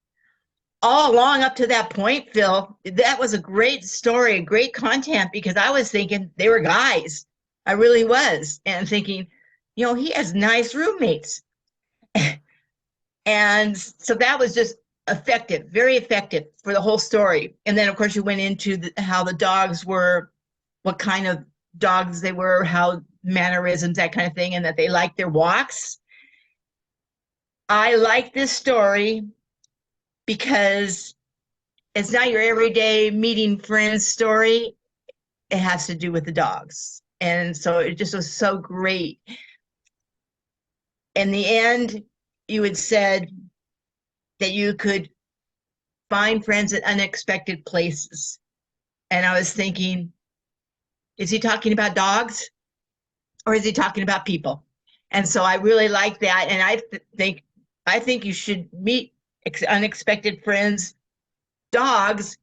Speaker 7: All along up to that point, Phil, that was a great story, great content, because I was thinking they were guys. I really was. And thinking, he has nice roommates. And so that was just effective, very effective for the whole story. And then, of course, you went into how the dogs were, what kind of dogs they were, how mannerisms, that kind of thing, and that they liked their walks. I like this story because it's not your everyday meeting friends story. It has to do with the dogs. And so it just was so great. In the end, you had said that you could find friends at unexpected places. And I was thinking, is he talking about dogs or is he talking about people? And so I really like that. And I think you should meet unexpected friends, dogs,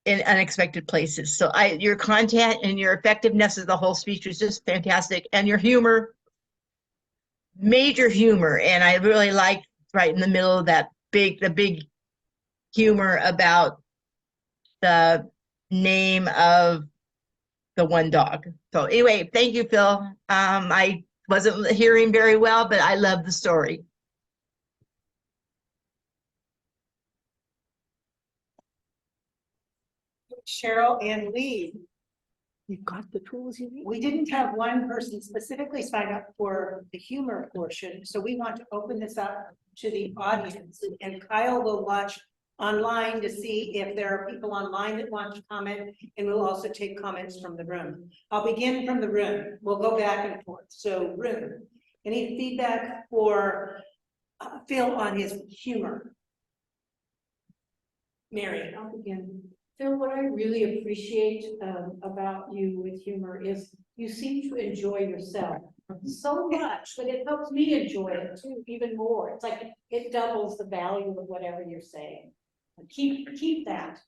Speaker 7: in unexpected places. So your content and your effectiveness of the whole speech was just fantastic. And your humor, major humor. And I really liked right in the middle of that the big humor about the name of the one dog. So anyway, thank you, Phil. I wasn't hearing very well, but I love the story.
Speaker 1: Cheryl and Lee,
Speaker 6: You've got the tools you need.
Speaker 1: we didn't have one person specifically sign up for the humor portion, so we want to open this up to the audience. And Kyle will watch online to see if there are people online that want to comment, and we'll also take comments from the room. I'll begin from the room. We'll go back and forth. So room, any feedback for Phil on his humor? Mary, I'll begin.
Speaker 2: Phil, what I really appreciate about you with humor is you seem to enjoy yourself so much that it helps me enjoy it too, even more. It's like it doubles the value of whatever you're saying. Keep that.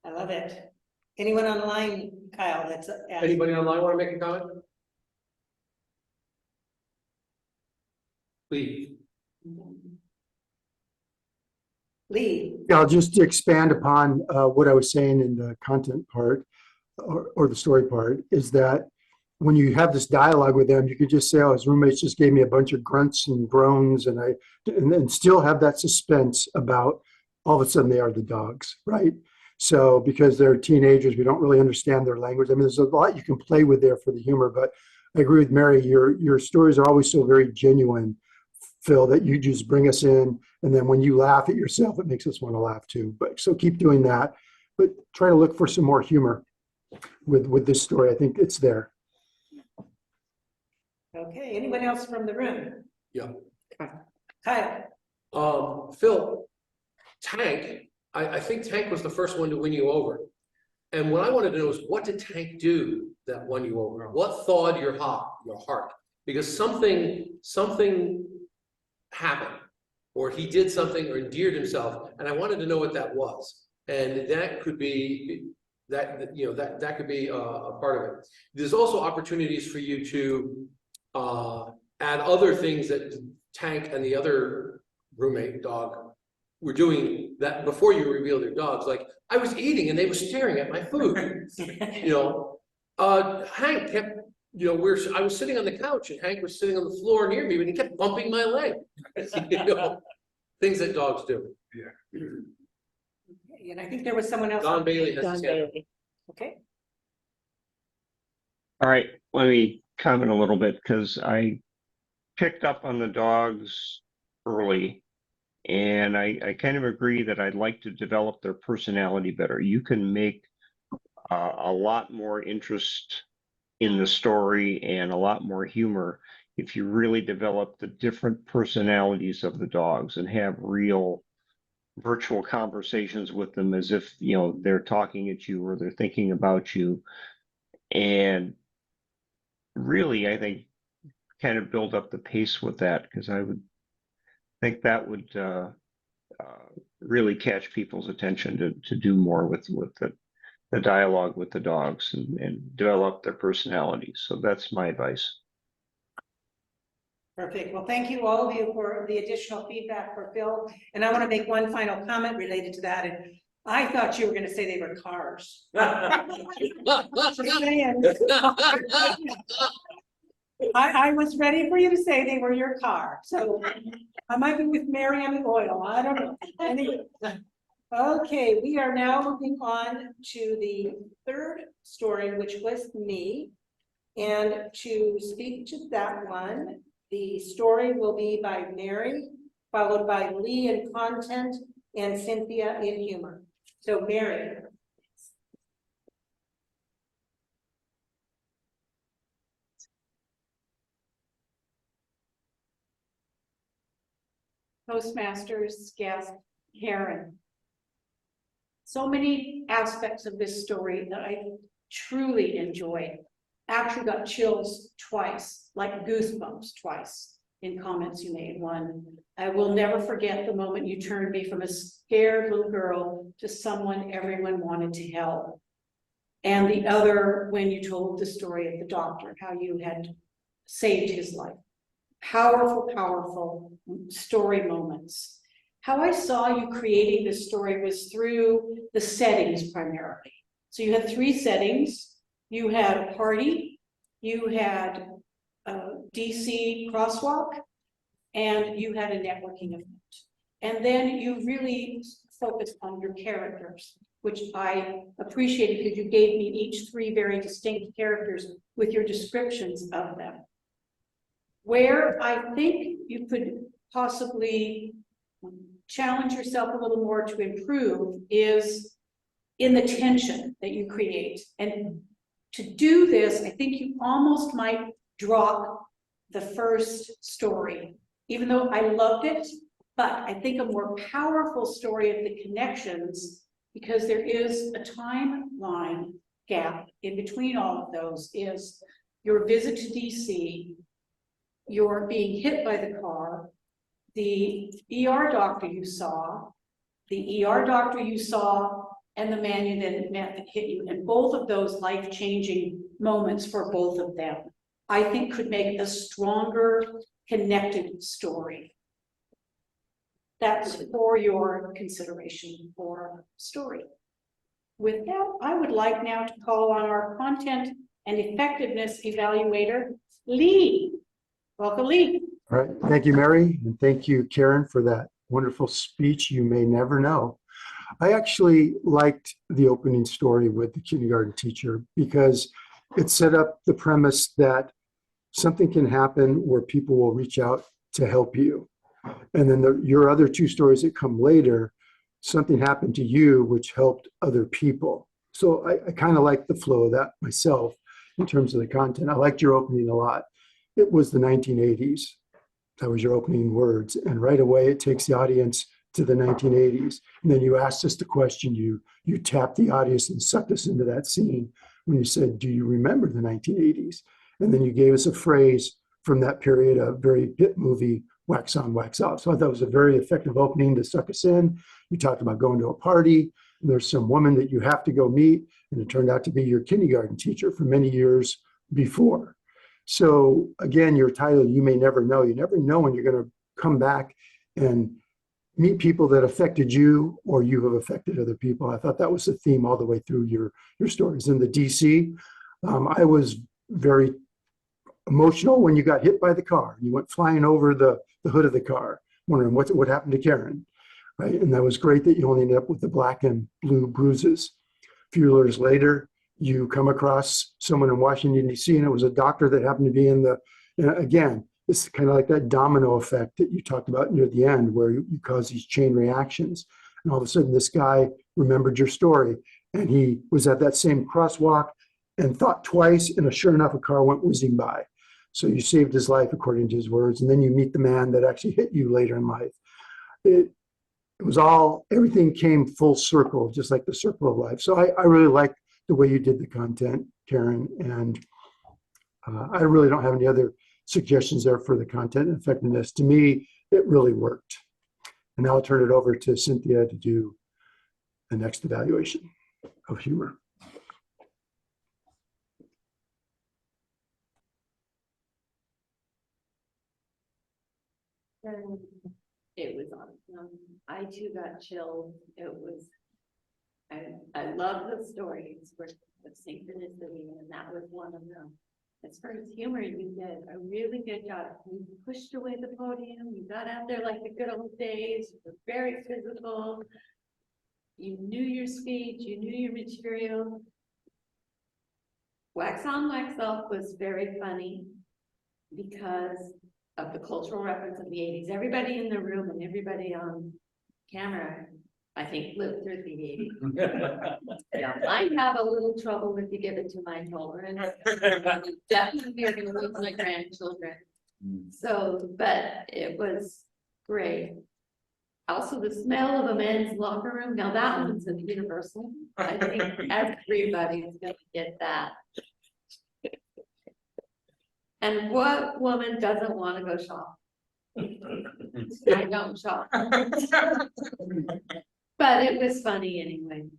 Speaker 1: I love it. Anyone online, Kyle, that's
Speaker 3: Anybody online want to make a comment? Please.
Speaker 1: Lee.
Speaker 6: Yeah, I'll just expand upon what I was saying in the content part or the story part, is that when you have this dialogue with them, you could just say, oh, his roommates just gave me a bunch of grunts and groans, and then still have that suspense about all of a sudden they are the dogs, right? So because they're teenagers, we don't really understand their language. I mean, there's a lot you can play with there for the humor, but I agree with Mary, your stories are always so very genuine, Phil, that you just bring us in, and then when you laugh at yourself, it makes us want to laugh too. But so keep doing that, but try to look for some more humor with this story. I think it's there.
Speaker 1: Okay, anyone else from the room?
Speaker 3: Yeah.
Speaker 1: Kyle.
Speaker 3: Phil, Tank, I think Tank was the first one to win you over. And what I wanted to know is, what did Tank do that won you over? What thawed your heart? Because something happened, or he did something or endeared himself, and I wanted to know what that was. And that could be that could be a part of it. There's also opportunities for you to add other things that Tank and the other roommate dog were doing that before you revealed their dogs. Like, I was eating and they were staring at my food, you know? Hank kept, you know, I was sitting on the couch and Hank was sitting on the floor near me, but he kept bumping my leg. You know, things that dogs do.
Speaker 1: And I think there was someone else.
Speaker 3: Don Bailey has
Speaker 1: Don
Speaker 3: his hand up.
Speaker 1: Bailey. Okay.
Speaker 8: All right, let me comment a little bit because I picked up on the dogs early, and I kind of agree that I'd like to develop their personality better. You can make a lot more interest in the story and a lot more humor if you really develop the different personalities of the dogs and have real virtual conversations with them as if, you know, they're talking at you or they're thinking about you. And really, I think kind of build up the pace with that, because I would think that would really catch people's attention to do more with the dialogue with the dogs and develop their personalities. So that's my advice.
Speaker 1: Perfect. Well, thank you all of you for the additional feedback for Phil. And I want to make one final comment related to that. And I thought you were going to say they were cars. Just saying. I was ready for you to say they were your car. So I might be with Mary on the oil. I don't know. Anyway. Okay, we are now moving on to the third story, which was me. And to speak to that one, the story will be by Mary, followed by Lee in content and Cynthia in humor. So Mary.
Speaker 2: Toastmasters, guest, Karen. So many aspects of this story that I truly enjoyed. Actually got chills twice, like goosebumps twice in comments you made. One, I will never forget the moment you turned me from a scared little girl to someone everyone wanted to help. And the other, when you told the story of the doctor, how you had saved his life. Powerful, powerful story moments. How I saw you creating this story was through the settings primarily. So you had three settings. You had a party, you had a DC crosswalk, and you had a networking event. And then you really focused on your characters, which I appreciated because you gave me each three very distinct characters with your descriptions of them. Where I think you could possibly challenge yourself a little more to improve is in the tension that you create. And to do this, I think you almost might drop the first story, even though I loved it, but I think a more powerful story of the connections, because there is a timeline gap in between all of those, is your visit to DC, your being hit by the car, the ER doctor you saw, and the man you then met that hit you, and both of those life-changing moments for both of them, I think could make a stronger, connected story. That's for your consideration for story. With that, I would like now to call on our content and effectiveness evaluator, Lee. Welcome, Lee.
Speaker 6: All right. Thank you, Mary. And thank you, Karen, for that wonderful speech. You may never know. I actually liked the opening story with the kindergarten teacher because it set up the premise that something can happen where people will reach out to help you. And then your other two stories that come later, something happened to you which helped other people. So I kind of like the flow of that myself in terms of the content. I liked your opening a lot. It was the 1980s. That was your opening words. And right away, it takes the audience to the 1980s. And then you asked us the question, you tapped the audience and sucked us into that scene when you said, do you remember the 1980s? And then you gave us a phrase from that period, a very hit movie, wax on, wax off. So I thought it was a very effective opening to suck us in. You talked about going to a party, and there's some woman that you have to go meet, and it turned out to be your kindergarten teacher for many years before. So again, your title, You May Never Know. You never know when you're going to come back and meet people that affected you or you have affected other people. I thought that was a theme all the way through your stories. In the DC, I was very emotional when you got hit by the car. You went flying over the hood of the car, wondering what happened to Karen, right? And that was great that you only ended up with the black and blue bruises. A few years later, you come across someone in Washington, D.C., and it was a doctor that happened to be in the, again, it's kind of like that domino effect that you talked about near the end, where you cause these chain reactions. And all of a sudden, this guy remembered your story, and he was at that same crosswalk and thought twice, and sure enough, a car went whizzing by. So you saved his life, according to his words, and then you meet the man that actually hit you later in life. It was all, everything came full circle, just like the circle of life. So I really like the way you did the content, Karen, and I really don't have any other suggestions there for the content and effectiveness. To me, it really worked. And now I'll turn it over to Cynthia to do the next evaluation of humor.
Speaker 5: It was awesome. I too got chilled. It was, I love the stories of synchronicity, and that was one of them. As far as humor, you did a really good job. You pushed away the podium. You got out there like the good old days. You were very physical. You knew your speech. You knew your material. Wax on, wax off was very funny because of the cultural reference of the 80s. Everybody in the room and everybody on camera, I think, lived through the 80s. Yeah, I have a little trouble if you give it to my children. Definitely are going to lose my grandchildren. So, but it was great. Also, the smell of a men's locker room. Now that one's universal. I think everybody's going to get that. And what woman doesn't want to go shop? I don't shop. But it was funny anyway.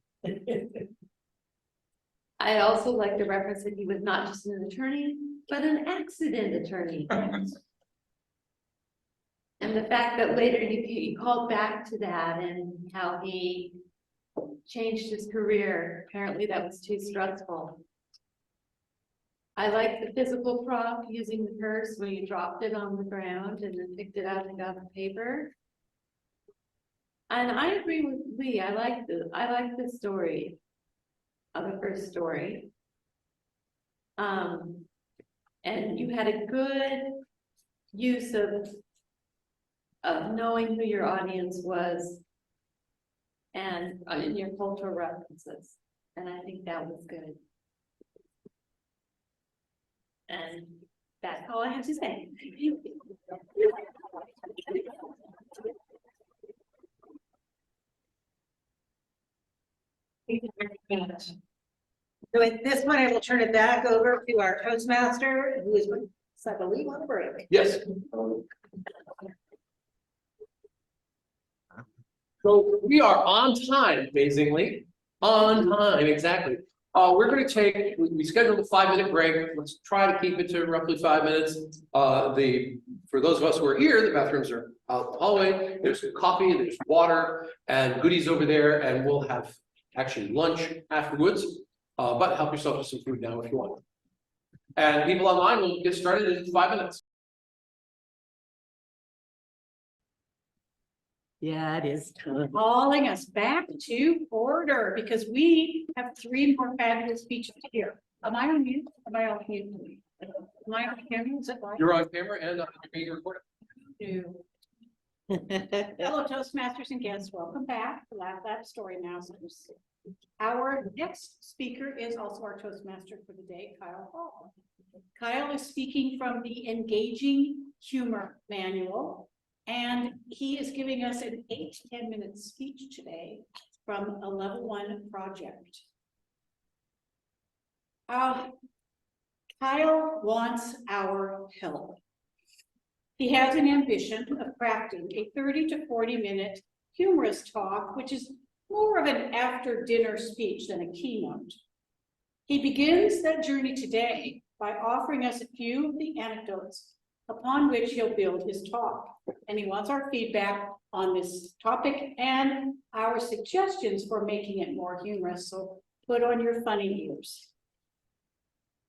Speaker 5: I also like the reference that he was not just an attorney, but an accident attorney. And the fact that later you called back to that and how he changed his career. Apparently that was too stressful. I like the physical prop using the purse when you dropped it on the ground and then picked it up and got the paper. And I agree with Lee. I like the story of the first story. And you had a good use of knowing who your audience was and in your cultural references. And I think that was good. And that's all I have to say.
Speaker 1: Thank you very much. So at this point, I will turn it back over to our Toastmaster, who is, I believe, on a break.
Speaker 3: Yes. So we are on time, amazingly. On time, exactly. We're going to take, we scheduled a 5-minute break. Let's try to keep it to roughly 5 minutes. For those of us who are here, the bathrooms are out the hallway. There's coffee, there's water, and goodies over there, and we'll have actually lunch afterwards. But help yourself to some food now if you want. And people online will get started in 5 minutes.
Speaker 1: Yeah, it is time.
Speaker 2: Calling us back to order because we have 3 more fabulous speeches here. Am I on mute? Am I off mute? Am I on camera? Is it live?
Speaker 3: You're on camera and being recorded.
Speaker 2: Hello, Toastmasters and guests. Welcome back to Lab Storymasters. Our next speaker is also our Toastmaster for the day, Kyle Hall. Kyle is speaking from the Engaging Humor Manual, and he is giving us an 8 to 10 minute speech today from a level 1 project. Kyle wants our help. He has an ambition of crafting a 30 to 40 minute humorous talk, which is more of an after dinner speech than a keynote. He begins that journey today by offering us a few of the anecdotes upon which he'll build his talk. And he wants our feedback on this topic and our suggestions for making it more humorous. So put on your funny ears.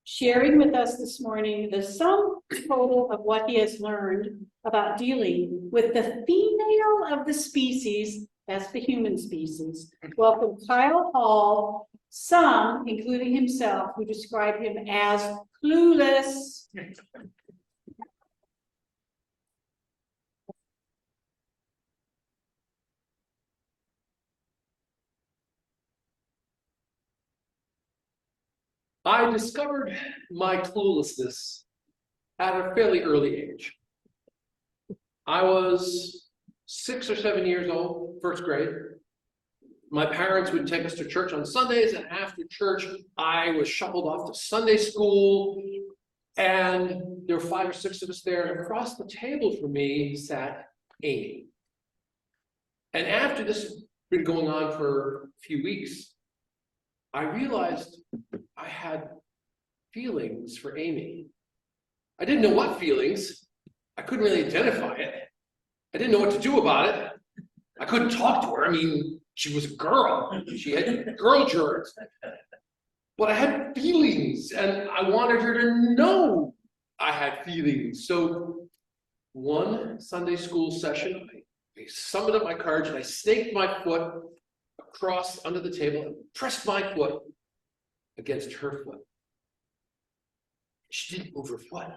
Speaker 2: Sharing with us this morning the sum total of what he has learned about dealing with the female of the species, that's the human species. Welcome Kyle Hall, some, including himself, who describe him as clueless.
Speaker 3: I discovered my cluelessness at a fairly early age. I was 6 or 7 years old, first grade. My parents would take us to church on Sundays, and after church, I was shuffled off to Sunday school, and there were 5 or 6 of us there, and across the table from me sat Amy. And after this had been going on for a few weeks, I realized I had feelings for Amy. I didn't know what feelings. I couldn't really identify it. I didn't know what to do about it. I couldn't talk to her. I mean, she was a girl. She had girl germs. But I had feelings, and I wanted her to know I had feelings. So one Sunday school session, I summoned up my courage, and I staked my foot across under the table and pressed my foot against her foot. She didn't move her foot.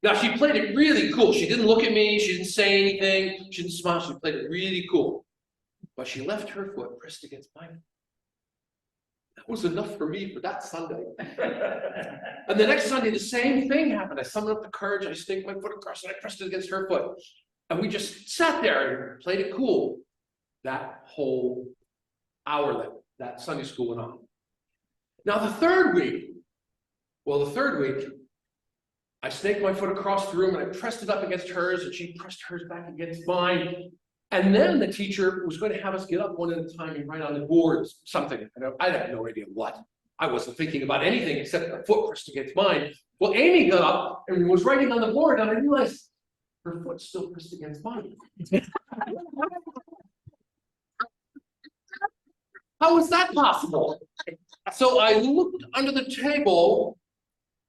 Speaker 3: Now, she played it really cool. She didn't look at me. She didn't say anything. She didn't smile. She played it really cool. But she left her foot pressed against mine. That was enough for me for that Sunday. And the next Sunday, the same thing happened. I summoned up the courage. I staked my foot across, and I pressed it against her foot. And we just sat there and played it cool. That whole hour that Sunday school went on. Now, the third week, I snaked my foot across the room, and I pressed it up against hers, and she pressed hers back against mine. And then the teacher was going to have us get up one at a time and write on the board something. I had no idea what. I wasn't thinking about anything except her foot pressed against mine. Well, Amy got up and was writing on the board, and I realized her foot's still pressed against mine. How is that possible? So I looked under the table,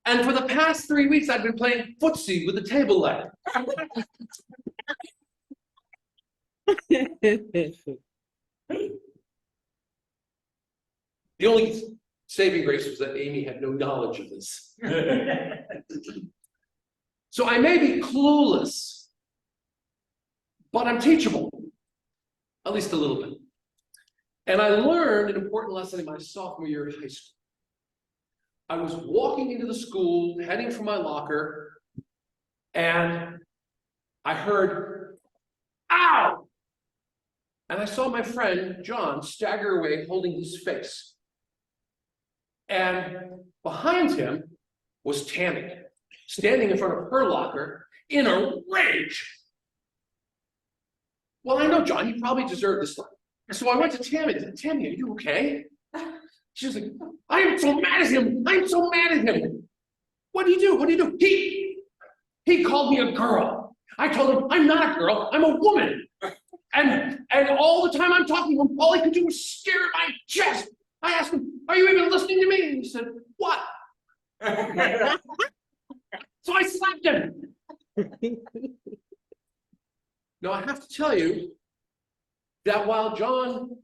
Speaker 3: and for the past 3 weeks, I've been playing footsie with the table leg. The only saving grace was that Amy had no knowledge of this. So I may be clueless, but I'm teachable, at least a little bit. And I learned an important lesson in my sophomore year of high school. I was walking into the school, heading for my locker, and I heard, "Ow!" And I saw my friend, John, stagger away holding his face. And behind him was Tammy, standing in front of her locker in a rage. Well, I know, John, you probably deserved this one. So I went to Tammy and said, "Tammy, are you okay?" She was like, "I am so mad at him. I'm so mad at him." "What do you do? What do you do?" He called me a girl. I told him, "I'm not a girl, I'm a woman." And all the time I'm talking to him, all he could do was stare at my chest. I asked him, "Are you even listening to me?" And he said, "What?" So I slapped him. Now I have to tell you that while John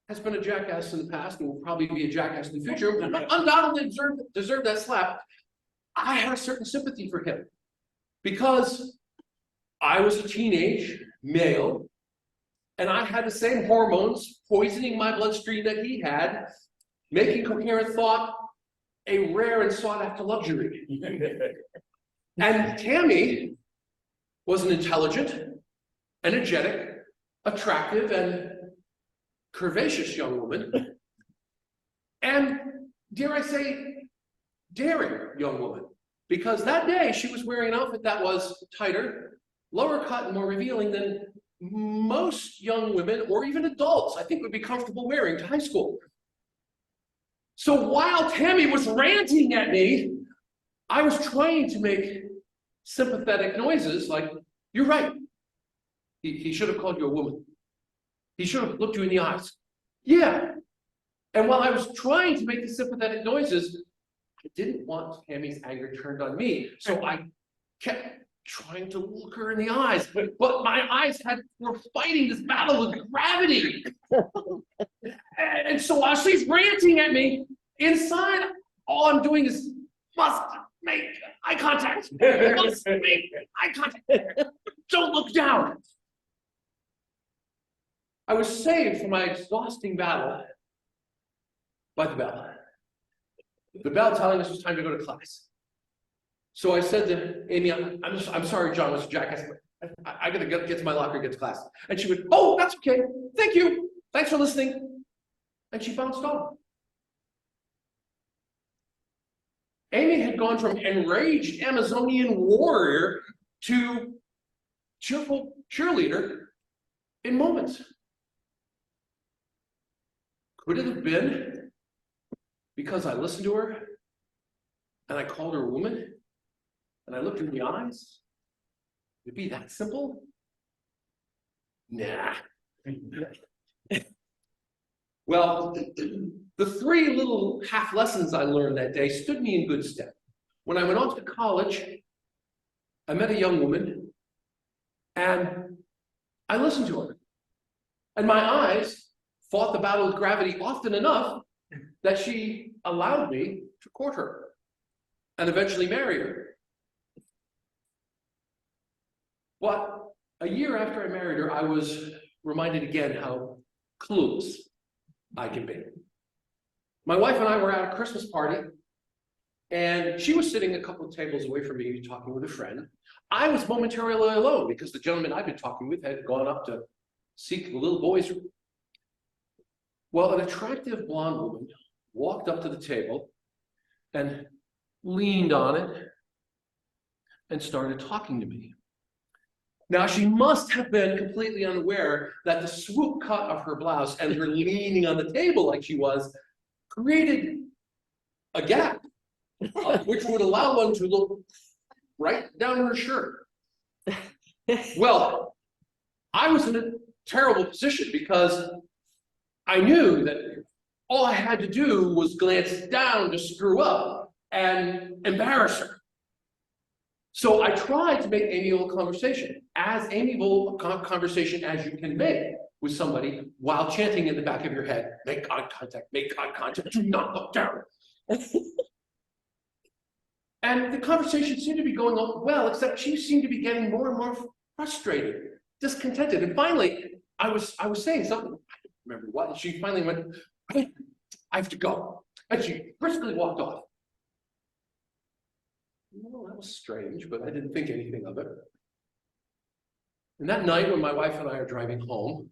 Speaker 3: has been a jackass in the past and will probably be a jackass in the future, undoubtedly deserved that slap, I had a certain sympathy for him because I was a teenage male and I had the same hormones poisoning my bloodstream that he had, making coherent thought a rare and sought after luxury. And Tammy was an intelligent, energetic, attractive, and curvaceous young woman, and dare I say, daring young woman, because that day she was wearing an outfit that was tighter, lower cut, and more revealing than most young women or even adults I think would be comfortable wearing to high school. So while Tammy was ranting at me, I was trying to make sympathetic noises like, you're right. He should have called you a woman. He should have looked you in the eyes. Yeah. And while I was trying to make the sympathetic noises, I didn't want Tammy's anger turned on me. So I kept trying to look her in the eyes, but my eyes were fighting this battle with gravity. And so while she's ranting at me, inside, all I'm doing is must make eye contact. Must make eye contact. Don't look down. I was saved from my exhausting battle by the bell. The bell telling us it was time to go to class. So I said to Amy, I'm sorry, John, Mr. Jack. I said, I gotta get to my locker, get to class. And she went, oh, that's okay. Thank you. Thanks for listening. And she bounced off. Amy had gone from enraged Amazonian warrior to cheerful cheerleader in moments. Could it have been because I listened to her and I called her a woman and I looked her in the eyes? Would it be that simple? Nah. Well, the three little half lessons I learned that day stood me in good stead. When I went on to college, I met a young woman and I listened to her. And my eyes fought the battle with gravity often enough that she allowed me to court her and eventually marry her. But a year after I married her, I was reminded again how clueless I can be. My wife and I were at a Christmas party, and she was sitting a couple of tables away from me talking with a friend. I was momentarily alone because the gentleman I'd been talking with had gone up to seek the little boy's room. Well, an attractive blonde woman walked up to the table and leaned on it and started talking to me. Now, she must have been completely unaware that the swoop cut of her blouse and her leaning on the table like she was created a gap, which would allow one to look right down her shirt. Well, I was in a terrible position because I knew that all I had to do was glance down to screw up and embarrass her. So I tried to make amiable conversation, as amiable conversation as you can make with somebody while chanting in the back of your head, make eye contact, do not look down. And the conversation seemed to be going on well, except she seemed to be getting more and more frustrated, discontented. And finally, I was saying something, I don't remember what, and she finally went, I have to go. And she briskly walked off. Well, that was strange, but I didn't think anything of it. And that night when my wife and I are driving home,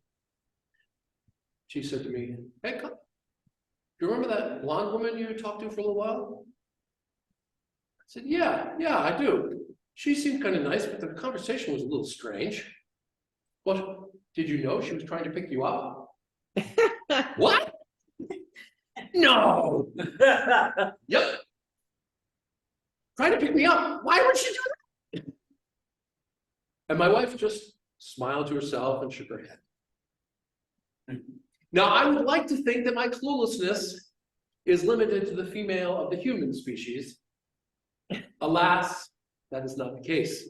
Speaker 3: she said to me, hey, do you remember that blonde woman you talked to for a little while? I said, yeah, I do. She seemed kind of nice, but the conversation was a little strange. But did you know she was trying to pick you up? What? No. Yep. Trying to pick me up. Why would she do that? And my wife just smiled to herself and shook her head. Now, I would like to think that my cluelessness is limited to the female of the human species. Alas, that is not the case.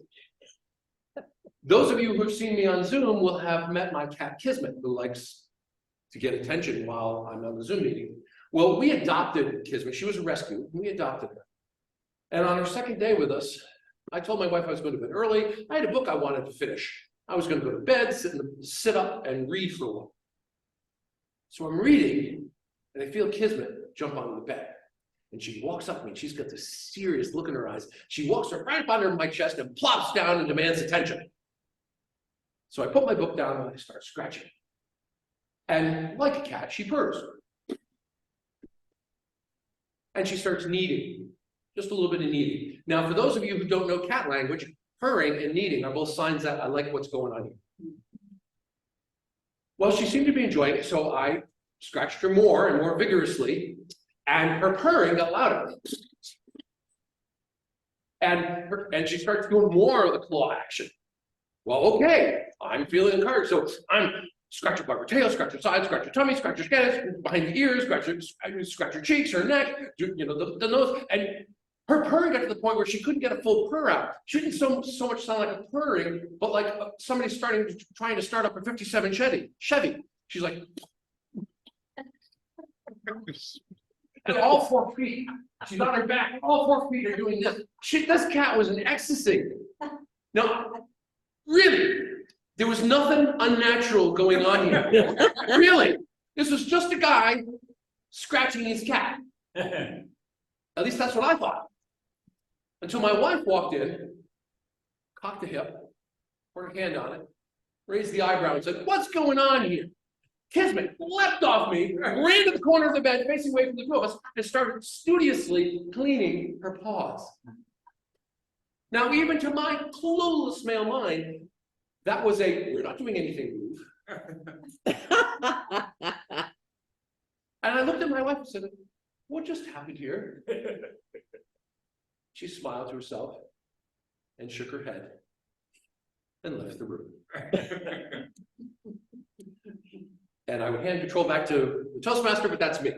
Speaker 3: Those of you who have seen me on Zoom will have met my cat Kismet, who likes to get attention while I'm on the Zoom meeting. Well, we adopted Kismet. She was a rescue. We adopted her. And on her second day with us, I told my wife I was going to bed early. I had a book I wanted to finish. I was going to go to bed, sit up and read for a while. So I'm reading, and I feel Kismet jump onto the bed. And she walks up to me, and she's got this serious look in her eyes. She walks right up under my chest and plops down and demands attention. So I put my book down and I start scratching. And like a cat, she purrs. And she starts kneading. Just a little bit of kneading. Now, for those of you who don't know cat language, purring and kneading are both signs that I like what's going on here. Well, she seemed to be enjoying it, so I scratched her more and more vigorously, and her purring got louder. And she starts doing more of the claw action. Well, okay, I'm feeling encouraged. So I'm scratch your her tail, scratch your side, scratch your tummy, scratch your skin, behind the ears, scratch your cheeks, her neck, you know, the nose. And her purring got to the point where she couldn't get a full purr out. She didn't so much sound like a purring, but like somebody trying to start up a 57 Chevy. She's like, and all 4 feet, she's on her back, all 4 feet are doing this. This cat was in ecstasy. No, really, there was nothing unnatural going on here. Really, this was just a guy scratching his cat. At least that's what I thought. Until my wife walked in, cocked the hip, put her hand on it, raised the eyebrow and said, "What's going on here?" Kismet leapt off me, ran to the corner of the bed, facing away from the two of us, and started studiously cleaning her paws. Now, even to my clueless male mind, that was we're not doing anything rude. And I looked at my wife and said, "What just happened here?" She smiled to herself and shook her head and left the room. And I would hand control back to the Toastmaster, but that's me.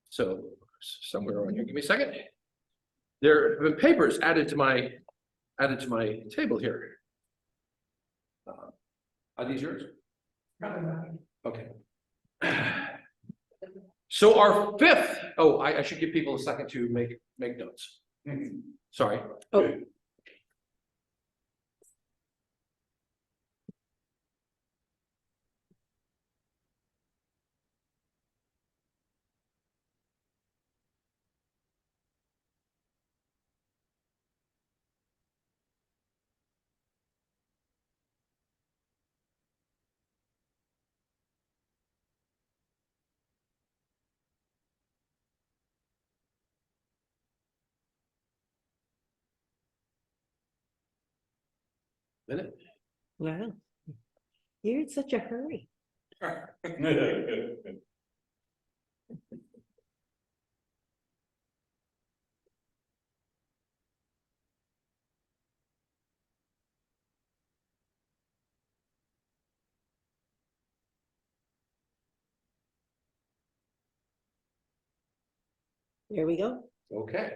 Speaker 3: So somewhere around here, give me a second. There have been papers added to my table here. Are these yours? Okay. So our fifth, I should give people a second to make notes. Sorry.
Speaker 1: Oh.
Speaker 3: Minute.
Speaker 1: Wow. You're in such a hurry. There we go.
Speaker 3: Okay.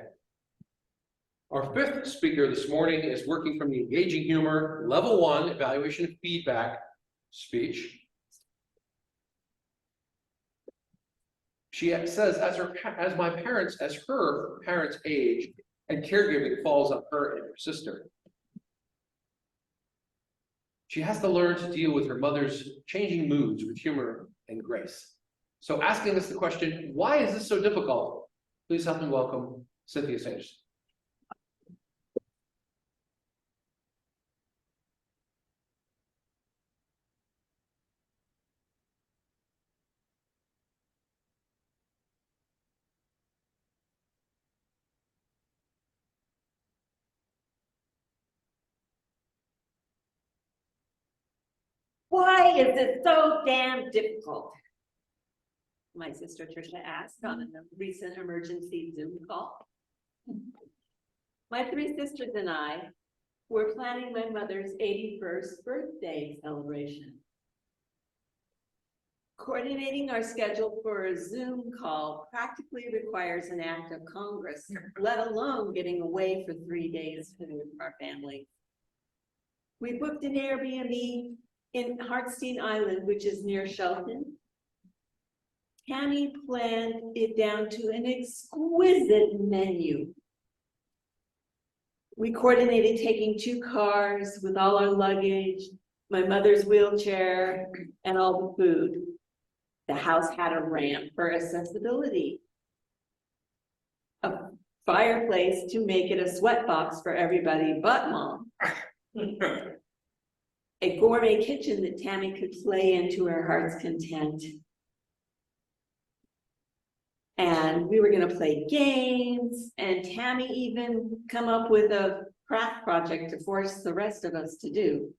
Speaker 3: Our fifth speaker this morning is working from the Engaging Humor Level 1 Evaluation of Feedback speech. She says, as her parents age and caregiving falls on her and her sister, she has to learn to deal with her mother's changing moods with humor and grace. So asking us the question, why is this so difficult? Please help me welcome Cynthia Sanderson.
Speaker 5: Why is it so damn difficult? My sister Tricia asked on a recent emergency Zoom call. My 3 sisters and I were planning my mother's 81st birthday celebration. Coordinating our schedule for a Zoom call practically requires an act of Congress, let alone getting away for 3 days for our family. We booked an Airbnb in Hartstein Island, which is near Shelton. Tammy planned it down to an exquisite menu. We coordinated taking 2 cars with all our luggage, my mother's wheelchair, and all the food. The house had a ramp for accessibility, a fireplace to make it a sweatbox for everybody but Mom. A gourmet kitchen that Tammy could play in to her heart's content. And we were gonna play games, and Tammy even come up with a craft project to force the rest of us to do.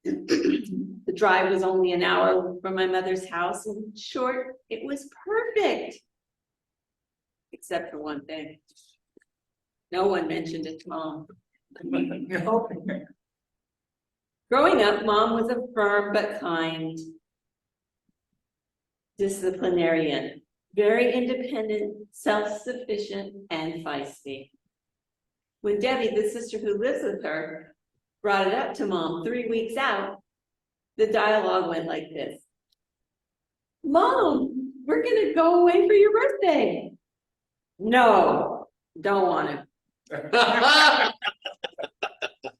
Speaker 5: The drive was only an hour from my mother's house. In short, it was perfect. Except for one thing. No one mentioned it to Mom. Growing up, Mom was a firm but kind disciplinarian, very independent, self-sufficient, and feisty. When Debbie, the sister who lives with her, brought it up to Mom 3 weeks out, the dialogue went like this. Mom, we're gonna go away for your birthday. No, don't want to.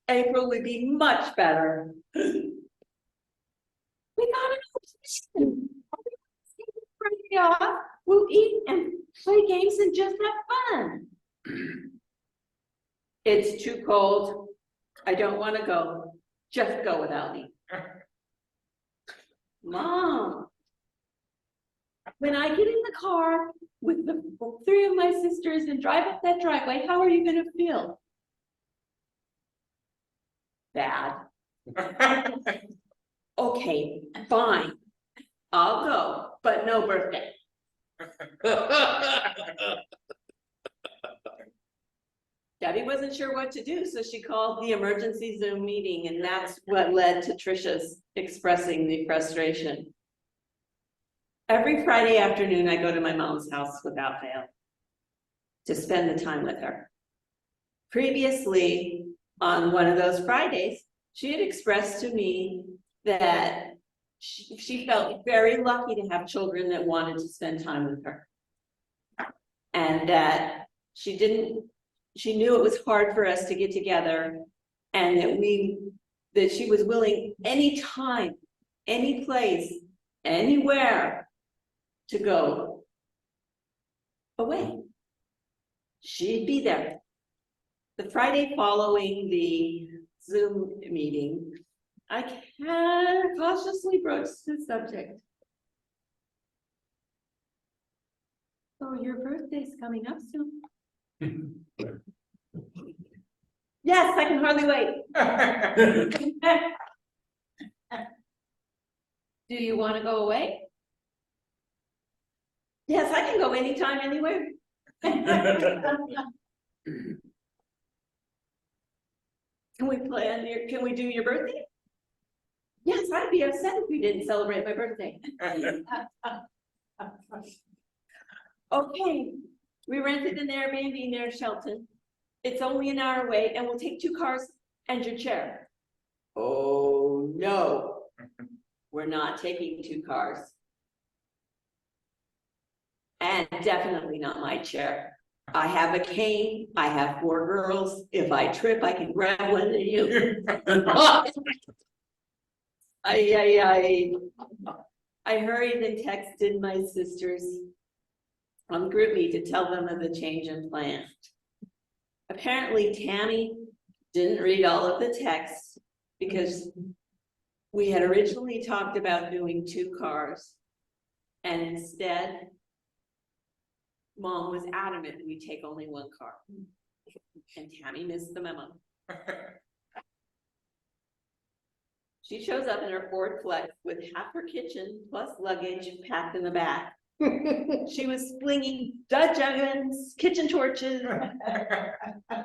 Speaker 5: April would be much better. We got an obsession. We'll eat and play games and just have fun. It's too cold. I don't want to go. Just go without me. Mom, when I get in the car with the 3 of my sisters and drive up that driveway, how are you going to feel? Bad. Okay, fine. I'll go, but no birthday. Debbie wasn't sure what to do, so she called the emergency Zoom meeting, and that's what led to Trisha's expressing the frustration. Every Friday afternoon, I go to my mom's house without fail to spend the time with her. Previously, on one of those Fridays, she had expressed to me that she felt very lucky to have children that wanted to spend time with her. And that she knew it was hard for us to get together, and that she was willing anytime, any place, anywhere to go away. She'd be there. The Friday following the Zoom meeting, I can cautiously broach the subject. So your birthday's coming up soon. Yes, I can hardly wait. Do you want to go away? Yes, I can go anytime, anywhere. Can we do your birthday? Yes, I'd be upset if we didn't celebrate my birthday. Okay, we rented an Airbnb near Shelton. It's only an hour away, and we'll take 2 cars and your chair. Oh, no. We're not taking 2 cars. And definitely not my chair. I have a cane. I have 4 girls. If I trip, I can grab one of you. I hurried and texted my sisters on GroupMe to tell them of the change in plan. Apparently, Tammy didn't read all of the texts because we had originally talked about doing 2 cars, and instead, Mom was adamant we take only 1 car, and Tammy missed the memo. She shows up in her Ford Flex with half her kitchen plus luggage packed in the back. She was flinging Dutch ovens, kitchen torches,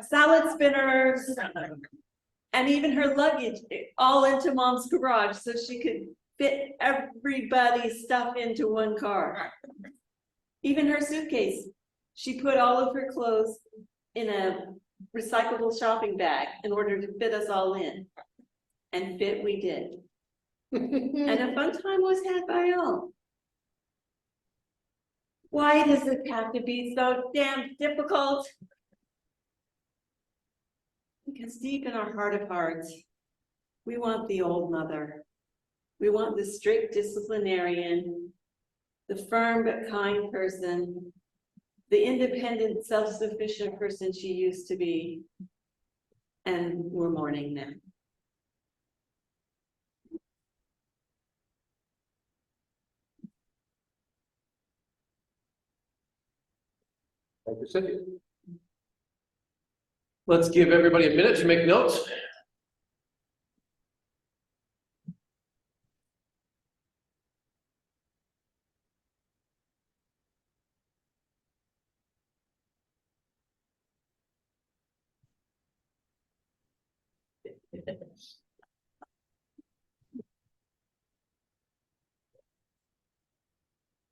Speaker 5: salad spinners, and even her luggage all into Mom's garage so she could fit everybody's stuff into 1 car. Even her suitcase, she put all of her clothes in a recyclable shopping bag in order to fit us all in. And fit we did. And a fun time was had by all. Why does it have to be so damn difficult? Because deep in our heart of hearts, we want the old mother. We want the strict disciplinarian, the firm but kind person, the independent, self-sufficient person she used to be. And we're mourning them.
Speaker 3: Thank you, Cynthia. Let's give everybody a minute to make notes.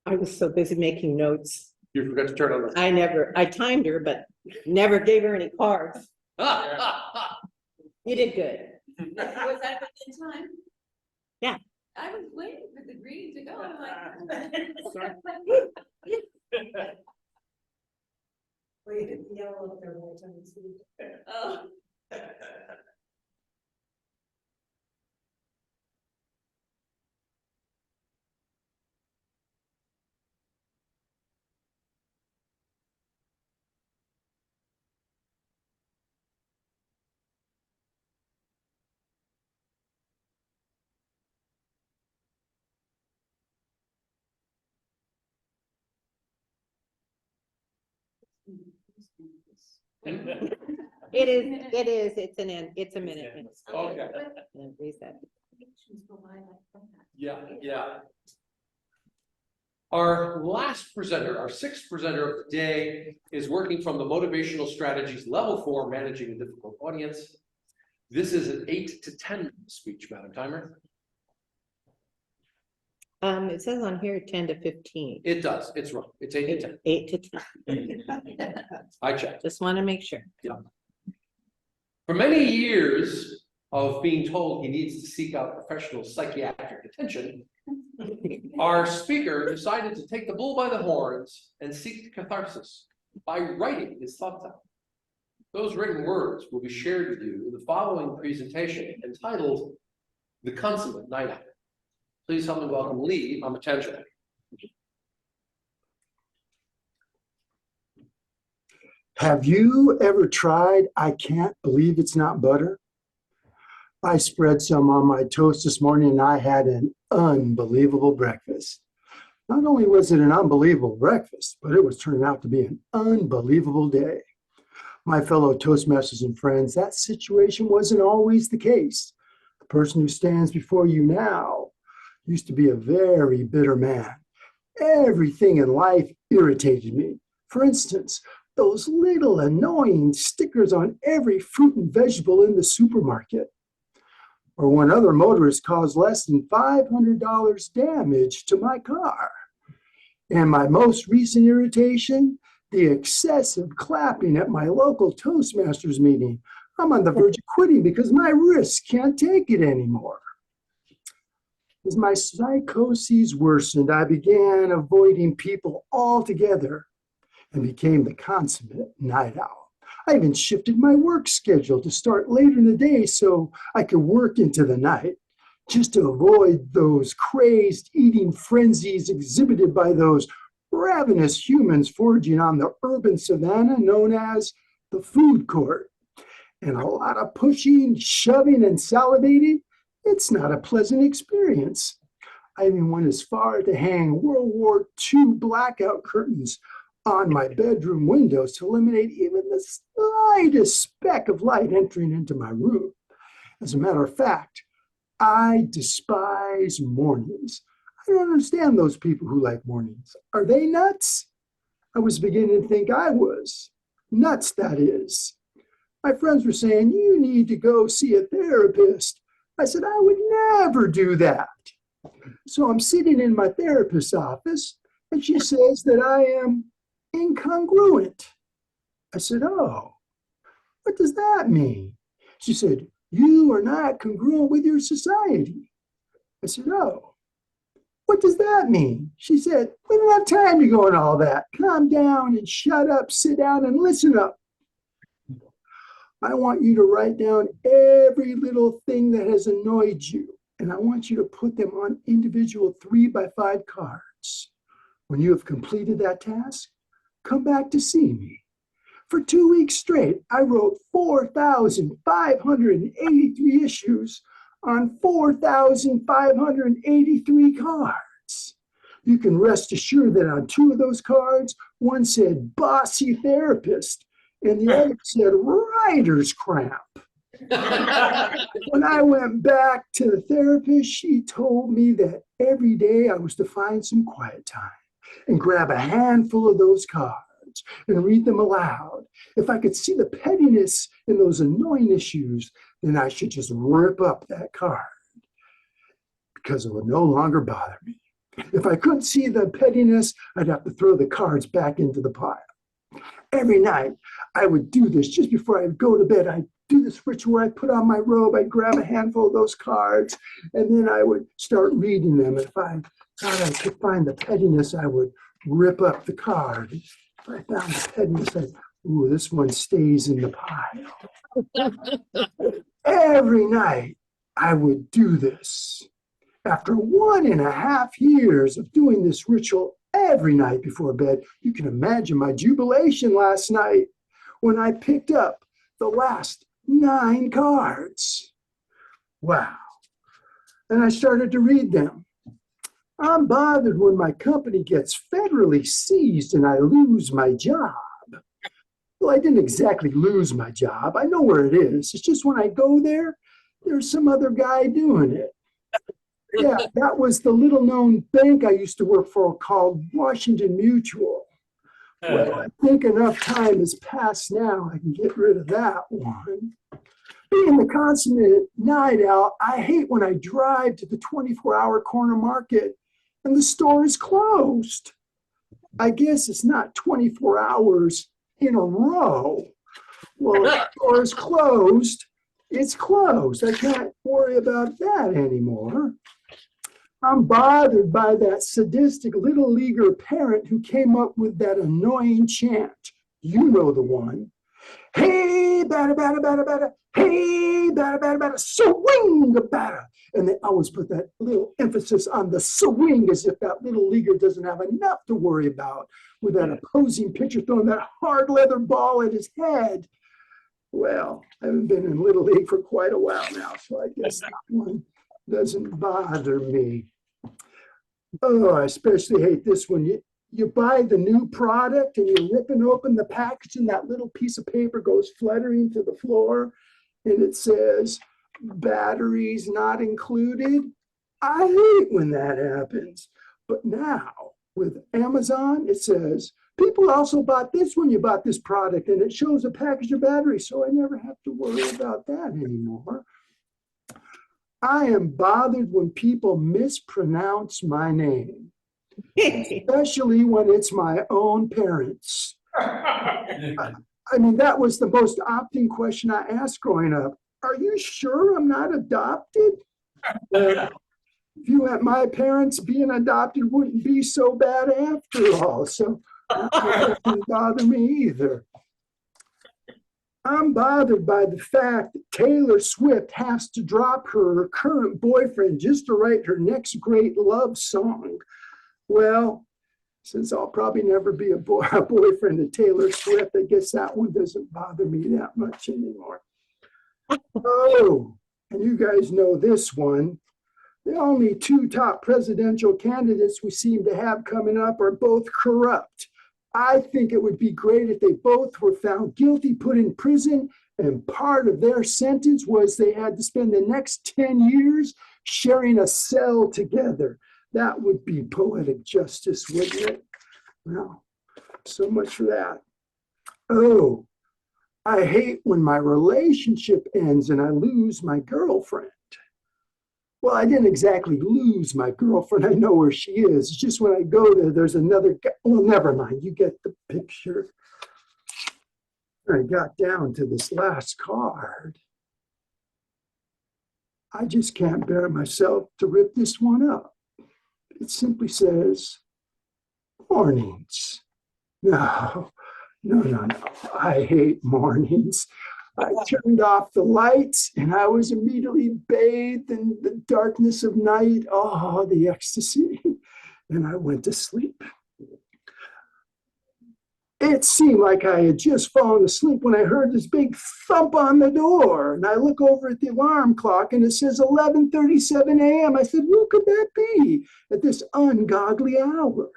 Speaker 9: I was so busy making notes.
Speaker 3: You forgot to turn on the.
Speaker 9: I timed her, but never gave her any cards. You did good.
Speaker 5: Was that within time?
Speaker 9: Yeah.
Speaker 5: I was waiting for the green to go. I'm like.
Speaker 1: Wait, yellow up there one time.
Speaker 5: Oh.
Speaker 9: It's a minute.
Speaker 3: Okay.
Speaker 9: Reset.
Speaker 3: Yeah, yeah. Our last presenter, our sixth presenter of the day, is working from the Motivational Strategies Level 4, Managing a Difficult Audience. This is an 8 to 10 speech, Madam Timer.
Speaker 9: It says on here 10 to 15.
Speaker 3: It does, it's wrong. It's 8 to 10.
Speaker 9: 8 to 10.
Speaker 3: I checked.
Speaker 9: Just want to make sure.
Speaker 3: For many years of being told he needs to seek out professional psychiatric attention, our speaker decided to take the bull by the horns and seek catharsis by writing his thoughts out. Those written words will be shared with you in the following presentation entitled The Consummate Night Owl. Please help me welcome Lee Amatenjak.
Speaker 6: Have you ever tried I can't believe it's not butter? I spread some on my toast this morning and I had an unbelievable breakfast. Not only was it an unbelievable breakfast, but it was turning out to be an unbelievable day. My fellow Toastmasters and friends, that situation wasn't always the case. The person who stands before you now used to be a very bitter man. Everything in life irritated me. For instance, those little annoying stickers on every fruit and vegetable in the supermarket. Or when other motorists caused less than $500 damage to my car. And my most recent irritation, the excessive clapping at my local Toastmasters meeting. I'm on the verge of quitting because my wrists can't take it anymore. As my psychoses worsened, I began avoiding people altogether and became the consummate night owl. I even shifted my work schedule to start later in the day so I could work into the night, just to avoid those crazed eating frenzies exhibited by those ravenous humans foraging on the urban savanna known as the food court. And a lot of pushing, shoving, and salivating. It's not a pleasant experience. I even went as far to hang World War II blackout curtains on my bedroom windows to eliminate even the slightest speck of light entering into my room. As a matter of fact, I despise mornings. I don't understand those people who like mornings. Are they nuts? I was beginning to think I was. Nuts, that is. My friends were saying, you need to go see a therapist. I said, I would never do that. So I'm sitting in my therapist's office, and she says that I am incongruent. I said, oh, what does that mean? She said, you are not congruent with your society. I said, oh, what does that mean? She said, we don't have time to go into all that. Calm down and shut up, sit down and listen up. I want you to write down every little thing that has annoyed you, and I want you to put them on individual 3x5 cards. When you have completed that task, come back to see me. For 2 weeks straight, I wrote 4,583 issues on 4,583 cards. You can rest assured that on 2 of those cards, one said bossy therapist, and the other said writer's cramp. When I went back to the therapist, she told me that every day I was to find some quiet time and grab a handful of those cards and read them aloud. If I could see the pettiness in those annoying issues, then I should just rip up that card because it would no longer bother me. If I couldn't see the pettiness, I'd have to throw the cards back into the pile. Every night, I would do this just before I'd go to bed. I'd do this ritual. I'd put on my robe. I'd grab a handful of those cards, and then I would start reading them. If I thought I could find the pettiness, I would rip up the card. If I found the pettiness, ooh, this one stays in the pile. Every night, I would do this. After 1.5 years of doing this ritual every night before bed, you can imagine my jubilation last night when I picked up the last 9 cards. Wow. And I started to read them. I'm bothered when my company gets federally seized and I lose my job. Well, I didn't exactly lose my job. I know where it is. It's just when I go there, there's some other guy doing it. Yeah, that was the little-known bank I used to work for called Washington Mutual. Well, I think enough time has passed now. I can get rid of that one. Being the consummate night owl, I hate when I drive to the 24-hour corner market and the store is closed. I guess it's not 24 hours in a row. Well, if the store is closed, it's closed. I can't worry about that anymore. I'm bothered by that sadistic little leaguer parent who came up with that annoying chant. You know the one. Hey, batter, batter, batter, batter. Hey, batter, batter, batter. Swing the batter. And they always put that little emphasis on the swing as if that little leaguer doesn't have enough to worry about with that opposing pitcher throwing that hard leather ball at his head. Well, I haven't been in Little League for quite a while now, so I guess that one doesn't bother me. Oh, I especially hate this one. You buy the new product and you're ripping open the package and that little piece of paper goes fluttering to the floor and it says, batteries not included. I hate when that happens. But now with Amazon, it says, people also bought this when you bought this product and it shows a package of batteries, so I never have to worry about that anymore. I am bothered when people mispronounce my name, especially when it's my own parents. I mean, that was the most often question I asked growing up. Are you sure I'm not adopted? If you had my parents, being adopted wouldn't be so bad after all. So that doesn't bother me either. I'm bothered by the fact that Taylor Swift has to drop her current boyfriend just to write her next great love song. Well, since I'll probably never be a boyfriend of Taylor Swift, I guess that one doesn't bother me that much anymore. Oh, and you guys know this one. The only 2 top presidential candidates we seem to have coming up are both corrupt. I think it would be great if they both were found guilty, put in prison, and part of their sentence was they had to spend the next 10 years sharing a cell together. That would be poetic justice, wouldn't it? Well, so much for that. Oh, I hate when my relationship ends and I lose my girlfriend. Well, I didn't exactly lose my girlfriend. I know where she is. It's just when I go there, there's another guy. Well, never mind. You get the picture. I got down to this last card. I just can't bear myself to rip this one up. It simply says, mornings. No. I hate mornings. I turned off the lights and I was immediately bathed in the darkness of night. Oh, the ecstasy. And I went to sleep. It seemed like I had just fallen asleep when I heard this big thump on the door. And I look over at the alarm clock and it says 11:37 a.m. I said, who could that be at this ungodly hour?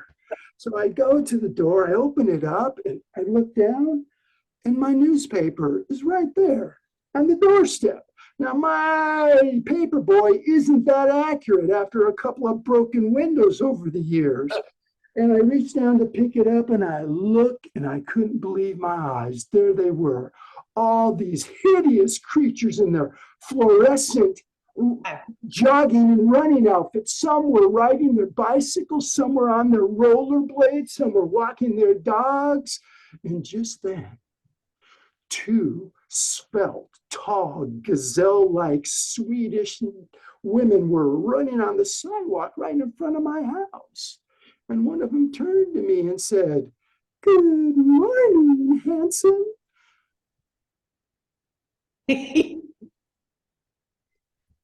Speaker 6: So I go to the door, I open it up and I look down. And my newspaper is right there on the doorstep. Now, my paper boy isn't that accurate after a couple of broken windows over the years. And I reached down to pick it up and I looked and I couldn't believe my eyes. There they were, all these hideous creatures in their fluorescent jogging and running outfits. Some were riding their bicycles, some were on their rollerblades, some were walking their dogs. And just then, two svelte, tall, gazelle-like Swedish women were running on the sidewalk right in front of my house. And one of them turned to me and said, "Good morning, handsome."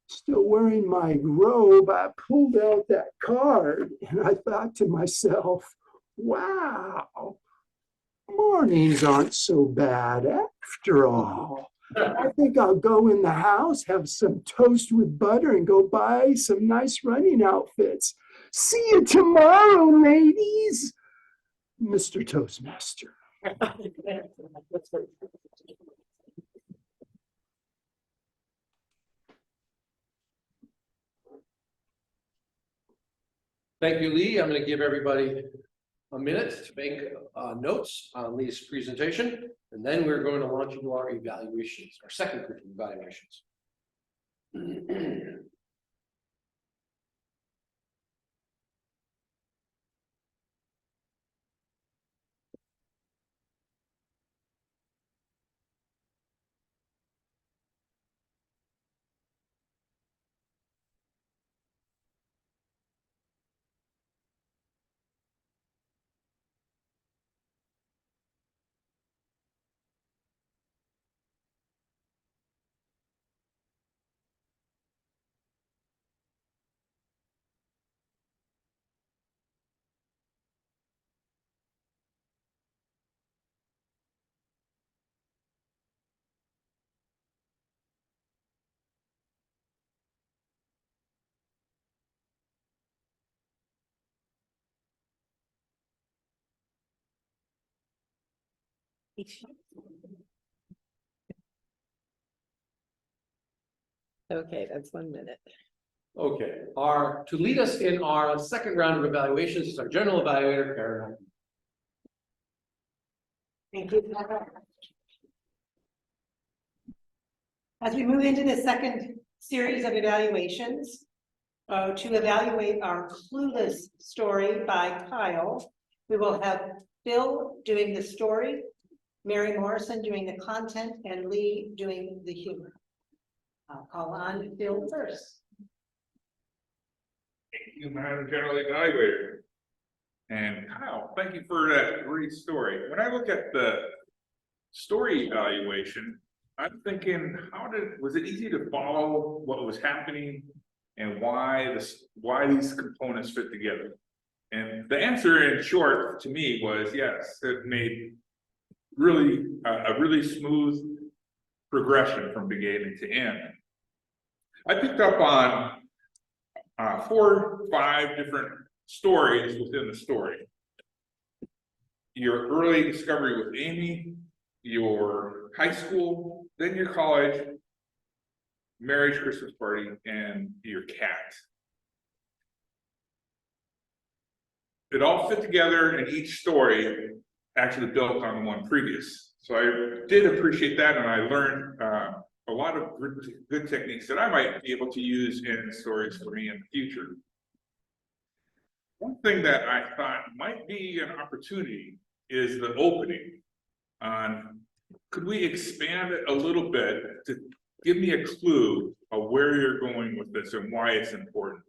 Speaker 6: Still wearing my robe, I pulled out that card and I thought to myself, wow, mornings aren't so bad after all. I think I'll go in the house, have some toast with butter, and go buy some nice running outfits. See you tomorrow, ladies. Mr. Toastmaster.
Speaker 3: Thank you, Lee. I'm going to give everybody a minute to make notes on Lee's presentation, and then we're going to launch into our evaluations, our second group of evaluations.
Speaker 9: Okay, that's 1 minute.
Speaker 3: Okay, to lead us in our second round of evaluations is our general evaluator, Karen.
Speaker 1: Thank you. As we move into the second series of evaluations, to evaluate our clueless story by Kyle, we will have Bill doing the story, Mary Morrison doing the content, and Lee doing the humor. I'll call on Bill first.
Speaker 4: Thank you, Madam General Evaluator. And Kyle, thank you for that great story. When I look at the story evaluation, I'm thinking, was it easy to follow what was happening and why these components fit together? And the answer in short to me was yes. It made a really smooth progression from beginning to end. I picked up on 4 or 5 different stories within the story. Your early discovery with Amy, your high school, then your college, marriage, Christmas party, and your cat. It all fit together, and each story actually built on the one previous. So I did appreciate that, and I learned a lot of good techniques that I might be able to use in stories for me in the future. One thing that I thought might be an opportunity is the opening. Could we expand it a little bit to give me a clue of where you're going with this and why it's important?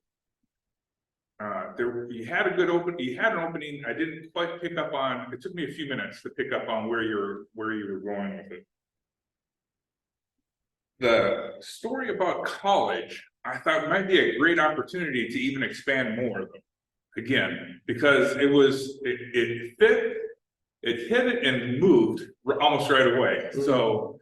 Speaker 4: You had an opening. I didn't quite pick up on. It took me a few minutes to pick up on where you were going with it. The story about college, I thought might be a great opportunity to even expand more, again, because it fit, it hit it and moved almost right away. So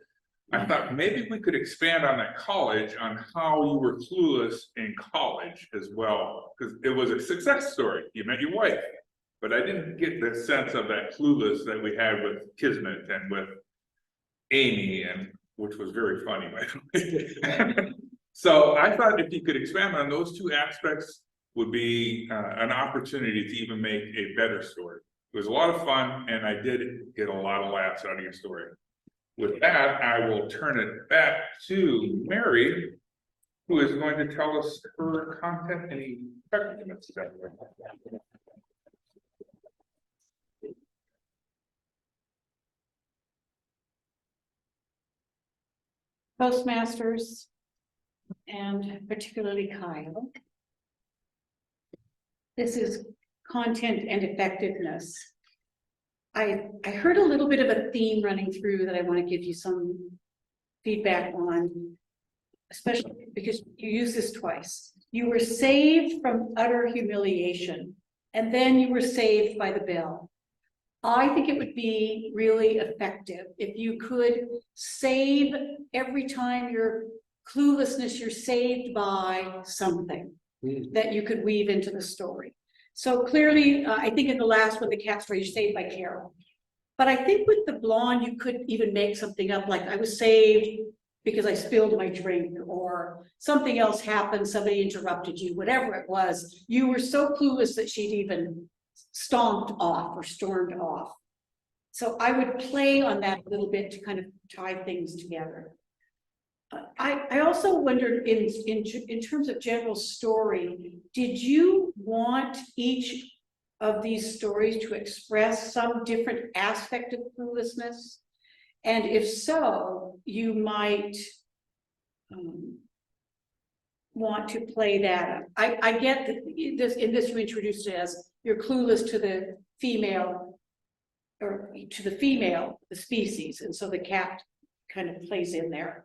Speaker 4: I thought maybe we could expand on that college, on how you were clueless in college as well, because it was a success story. You met your wife, but I didn't get the sense of that clueless that we had with Kismet and with Amy, and which was very funny, by the way. So I thought if you could expand on those 2 aspects, would be an opportunity to even make a better story. It was a lot of fun, and I did get a lot of laughs out of your story. With that, I will turn it back to Mary, who is going to tell us her content. Any questions?
Speaker 2: Toastmasters, and particularly Kyle. This is content and effectiveness. I heard a little bit of a theme running through that I want to give you some feedback on, especially because you use this twice. You were saved from utter humiliation, and then you were saved by the bell. I think it would be really effective if you could save every time your cluelessness, you're saved by something that you could weave into the story. So clearly, I think in the last one, the cat story, you're saved by Carol. But I think with the blonde, you could even make something up, like I was saved because I spilled my drink, or something else happened, somebody interrupted you, whatever it was. You were so clueless that she'd even stomped off or stormed off. So I would play on that a little bit to kind of tie things together. I also wondered in terms of general story, did you want each of these stories to express some different aspect of cluelessness? And if so, you might want to play that up. I get that in this you introduced it as you're clueless to the female, or to the female, the species, and so the cat kind of plays in there.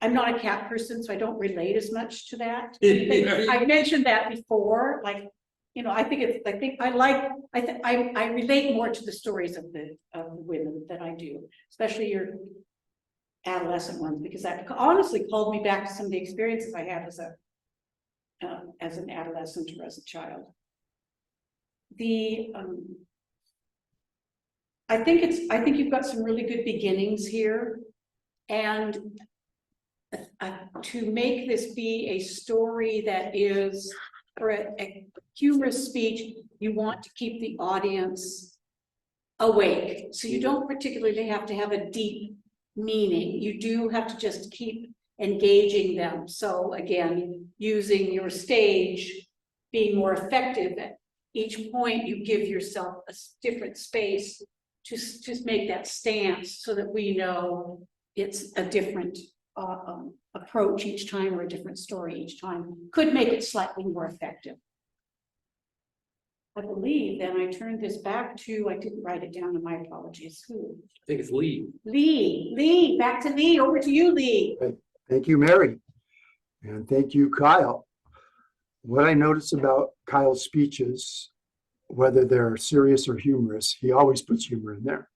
Speaker 2: I'm not a cat person, so I don't relate as much to that. I mentioned that before, like, you know, I relate more to the stories of the women than I do, especially your adolescent ones, because that honestly called me back to some of the experiences I had as an adolescent or as a child. I think you've got some really good beginnings here, and to make this be a story that is, or a humorous speech, you want to keep the audience awake. So you don't particularly have to have a deep meaning. You do have to just keep engaging them. So again, using your stage, being more effective at each point, you give yourself a different space to just make that stance so that we know it's a different approach each time, or a different story each time. Could make it slightly more effective. I believe then I turned this back to, I didn't write it down, and my apologies. Who?
Speaker 3: I think it's Lee.
Speaker 2: Lee, back to Lee. Over to you, Lee.
Speaker 6: Thank you, Mary. And thank you, Kyle. What I notice about Kyle's speeches, whether they're serious or humorous, he always puts humor in there.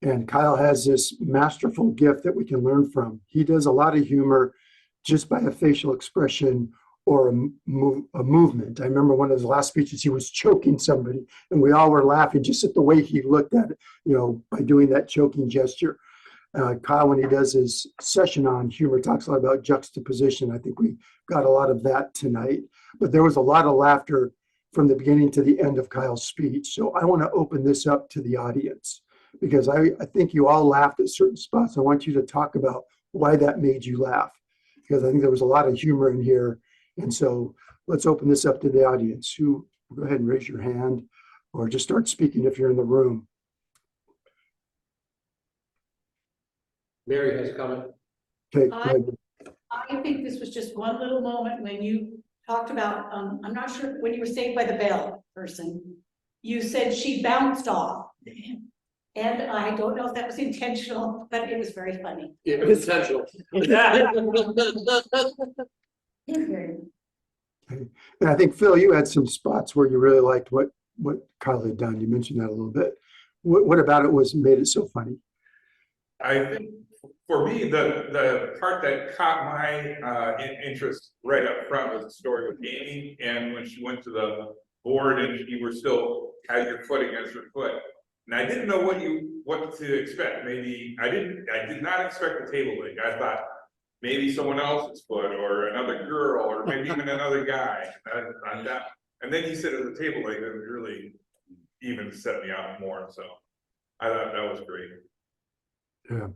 Speaker 6: And Kyle has this masterful gift that we can learn from. He does a lot of humor just by a facial expression or a movement. I remember one of his last speeches, he was choking somebody, and we all were laughing just at the way he looked at it, you know, by doing that choking gesture. Kyle, when he does his session on humor, talks a lot about juxtaposition. I think we got a lot of that tonight. But there was a lot of laughter from the beginning to the end of Kyle's speech. So I want to open this up to the audience, because I think you all laughed at certain spots. I want you to talk about why that made you laugh, because I think there was a lot of humor in here. And so let's open this up to the audience. Who, go ahead and raise your hand, or just start speaking if you're in the room.
Speaker 3: Mary has a comment.
Speaker 6: Okay, go ahead.
Speaker 2: I think this was just one little moment when you talked about, I'm not sure, when you were saved by the bell person, you said she bounced off. And I don't know if that was intentional, but it was very funny.
Speaker 3: Yeah, it was intentional.
Speaker 6: Okay. And I think, Phil, you had some spots where you really liked what Kyle had done. You mentioned that a little bit. What about it made it so funny?
Speaker 4: I think for me, the part that caught my interest right up front was the story with Amy, and when she went to the board and you were still had your foot against her foot. And I didn't know what to expect. Maybe I did not expect the table leg. I thought maybe someone else's foot, or another girl, or maybe even another guy. And then he said at the table, like, that really even set me up more, so I thought that was great.
Speaker 6: Yeah.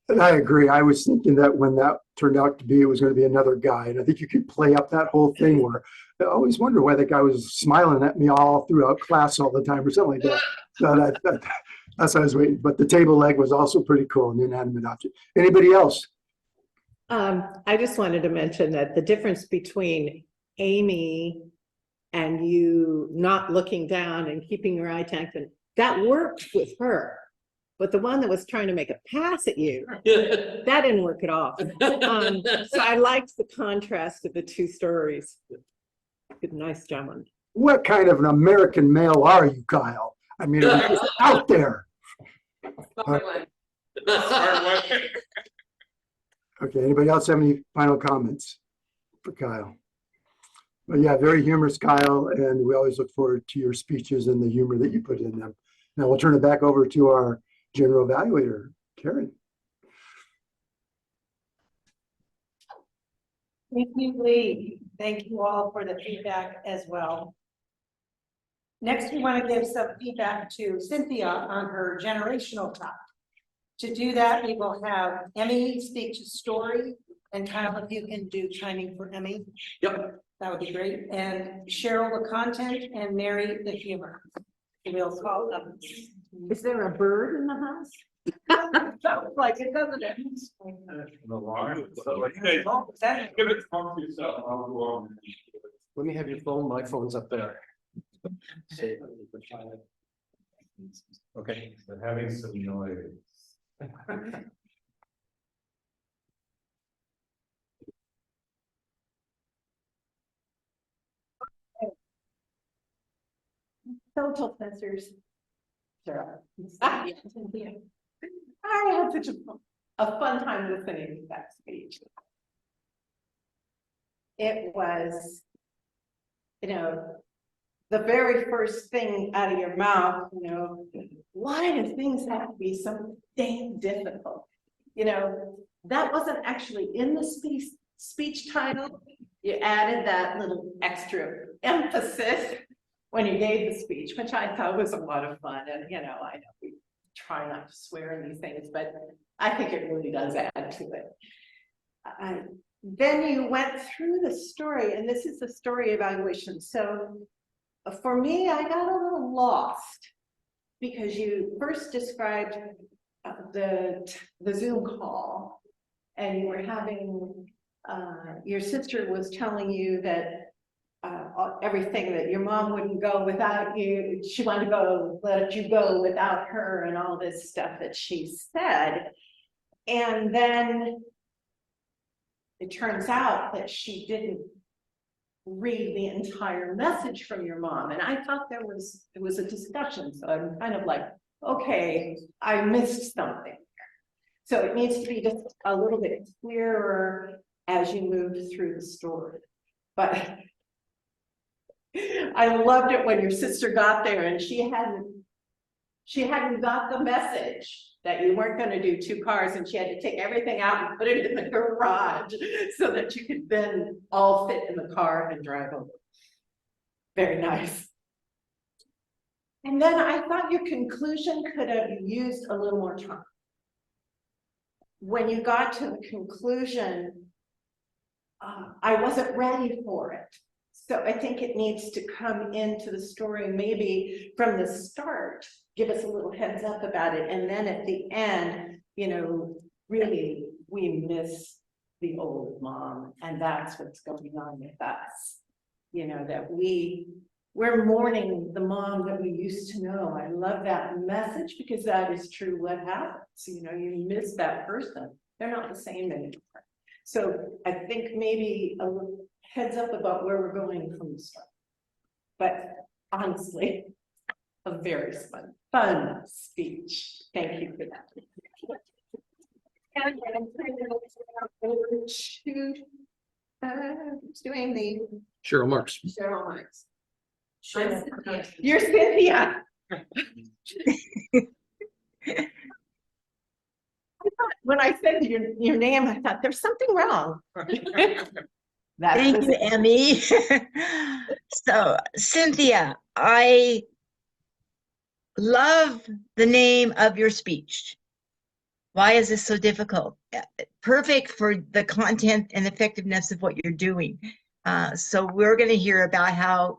Speaker 6: And I agree. I was thinking that when that turned out to be, it was going to be another guy. And I think you could play up that whole thing where I always wonder why that guy was smiling at me all throughout class all the time or something like that. So that's what I was waiting. But the table leg was also pretty cool, an inanimate object. Anybody else?
Speaker 9: I just wanted to mention that the difference between Amy and you not looking down and keeping your eye tanked, and that worked with her. But the one that was trying to make a pass at you, that didn't work at all. So I liked the contrast of the two stories. Good, nice job on.
Speaker 6: What kind of an American male are you, Kyle? I mean, it was just out there. Okay, anybody else have any final comments for Kyle? But yeah, very humorous, Kyle, and we always look forward to your speeches and the humor that you put in them. Now we'll turn it back over to our general evaluator, Karen.
Speaker 2: Thank you, Lee. Thank you all for the feedback as well. Next, we want to give some feedback to Cynthia on her generational talk. To do that, we will have Emmy speak to story, and Kyle, if you can do chiming for Emmy.
Speaker 3: Yep.
Speaker 2: That would be great. And Cheryl, the content, and Mary, the humor. We'll call them.
Speaker 9: Is there a bird in the house?
Speaker 2: Sounds like it, doesn't it?
Speaker 3: Let me have your phone. My phone's up there. Okay.
Speaker 4: They're having some noise.
Speaker 2: Social sensors. Sure. I had such a fun time listening to that speech. It was, the very first thing out of your mouth, why do things have to be so dang difficult? That wasn't actually in the speech title. You added that little extra emphasis when you gave the speech, which I thought was a lot of fun. And, I know we try not to swear in these things, but I think it really does add to it. Then you went through the story, and this is the story evaluation. So for me, I got a little lost because you first described the Zoom call, and you were having, your sister was telling you that everything, that your mom wouldn't go without you. She wanted to let you go without her, and all this stuff that she said. And then it turns out that she didn't read the entire message from your mom. And I thought it was a discussion. So I'm kind of like, okay, I missed something. So it needs to be just a little bit clearer as you move through the story. But I loved it when your sister got there and she hadn't got the message that you weren't going to do 2 cars, and she had to take everything out and put it in the garage so that you could then all fit in the car and drive over. Very nice. And then I thought your conclusion could have used a little more time. When you got to the conclusion, I wasn't ready for it. So I think it needs to come into the story, maybe from the start, give us a little heads up about it. And then at the end, really, we miss the old mom. And that's what's going on with us. That we're mourning the mom that we used to know. I love that message because that is true what happens. You miss that person. They're not the same anymore. So I think maybe a little heads up about where we're going from the start. But honestly, a very fun speech. Thank you for that. And who's doing the
Speaker 3: Cheryl Marks.
Speaker 2: Cheryl Marks. You're Cynthia. I
Speaker 9: when I said your name, I thought there's something wrong. That's
Speaker 7: Thank
Speaker 9: the-
Speaker 7: you, Emmy. So, Cynthia, I love the name of your speech. Why is this so difficult? Perfect for the content and effectiveness of what you're doing. So we're going to hear about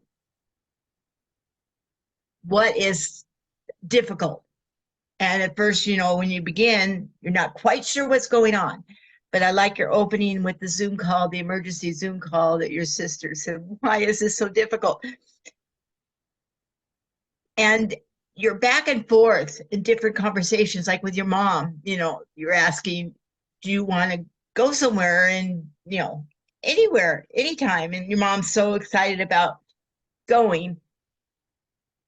Speaker 7: what is difficult. And at first, you know, when you begin, you're not quite sure what's going on. But I like your opening with the Zoom call, the emergency Zoom call that your sister said, why is this so difficult? And you're back and forth in different conversations, like with your mom, you know, you're asking, do you want to go somewhere? And, you know, anywhere, anytime. And your mom's so excited about going.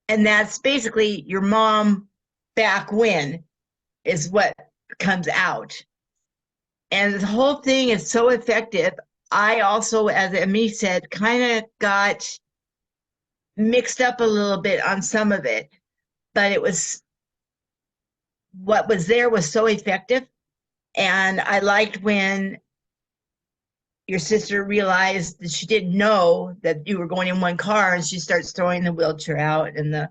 Speaker 7: And that's basically your mom back when is what comes out. And the whole thing is so effective. I also, as Emmy said, kind of got mixed up a little bit on some of it, but it was what was there was so effective. And I liked when your sister realized that she didn't know that you were going in one car, and she starts throwing the wheelchair out and the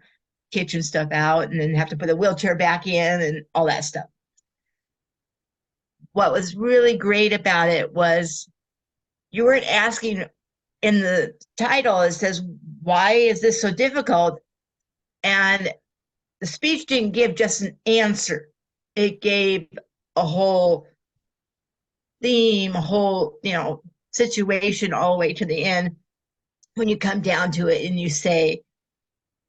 Speaker 7: kitchen stuff out, and then have to put the wheelchair back in and all that stuff. What was really great about it was you weren't asking in the title, it says, why is this so difficult? And the speech didn't give just an answer. It gave a whole theme, a whole, you know, situation all the way to the end. When you come down to it and you say,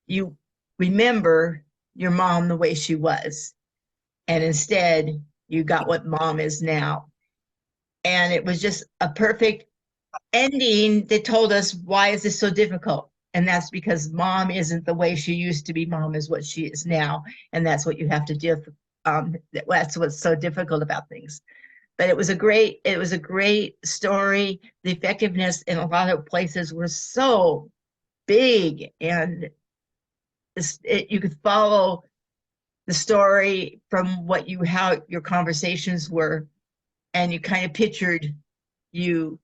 Speaker 7: you remember your mom the way she was, and instead you got what mom is now. And it was just a perfect ending that told us, why is this so difficult? And that's because mom isn't the way she used to be. Mom is what she is now. And that's what you have to do. That's what's so difficult about things. But it was a great story. The effectiveness in a lot of places were so big, and you could follow the story from how your conversations were, and you kind of pictured you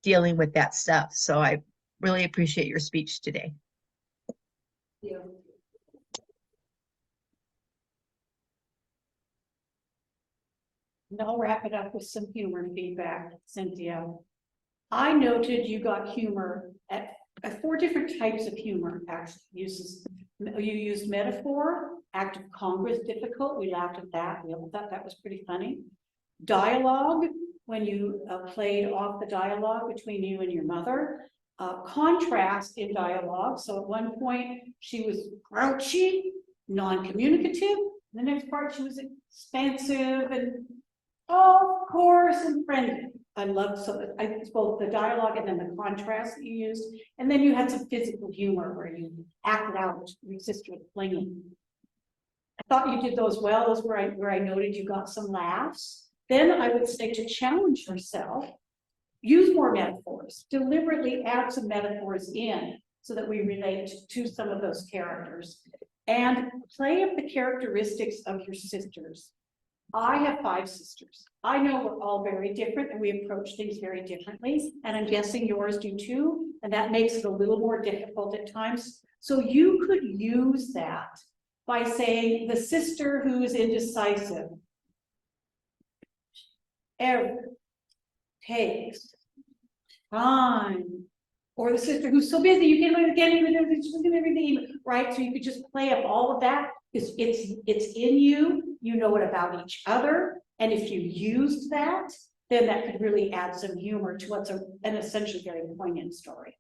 Speaker 7: dealing with that stuff. So I really appreciate your speech today.
Speaker 2: And I'll wrap it up with some humor and feedback, Cynthia. I noted you got humor at 4 different types of humor. Actually, you used metaphor, act of Congress difficult. We laughed at that. We all thought that was pretty funny. Dialogue, when you played off the dialogue between you and your mother. Contrast in dialogue. So at one point she was grouchy, non-communicative. The next part she was expansive and of course and friendly. I loved both the dialogue and then the contrast that you used. And then you had some physical humor where you acted out your sister clinging. I thought you did those well. Those where I noted you got some laughs. Then I would say, to challenge yourself, use more metaphors, deliberately add some metaphors in so that we relate to some of those characters, and play up the characteristics of your sisters. I have 5 sisters. I know we're all very different and we approach things very differently, and I'm guessing yours do too, and that makes it a little more difficult at times. So you could use that by saying the sister who is indecisive, takes time, or the sister who's so busy you can't even do everything, right? So you could just play up all of that. It's in you. You know it about each other, and if you used that, then that could really add some humor to what's an essentially very poignant story.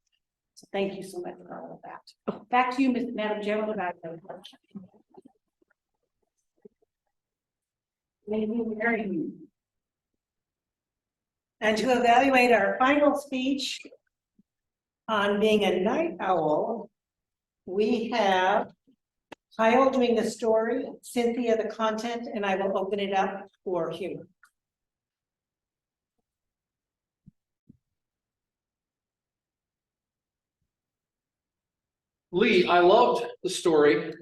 Speaker 2: So thank you so much for all of that. Back to you, Madam General.
Speaker 1: And to evaluate our final speech on being a night owl, we have Kyle doing the story, Cynthia the content, and I will open it up for humor.
Speaker 3: Lee, I loved the story. A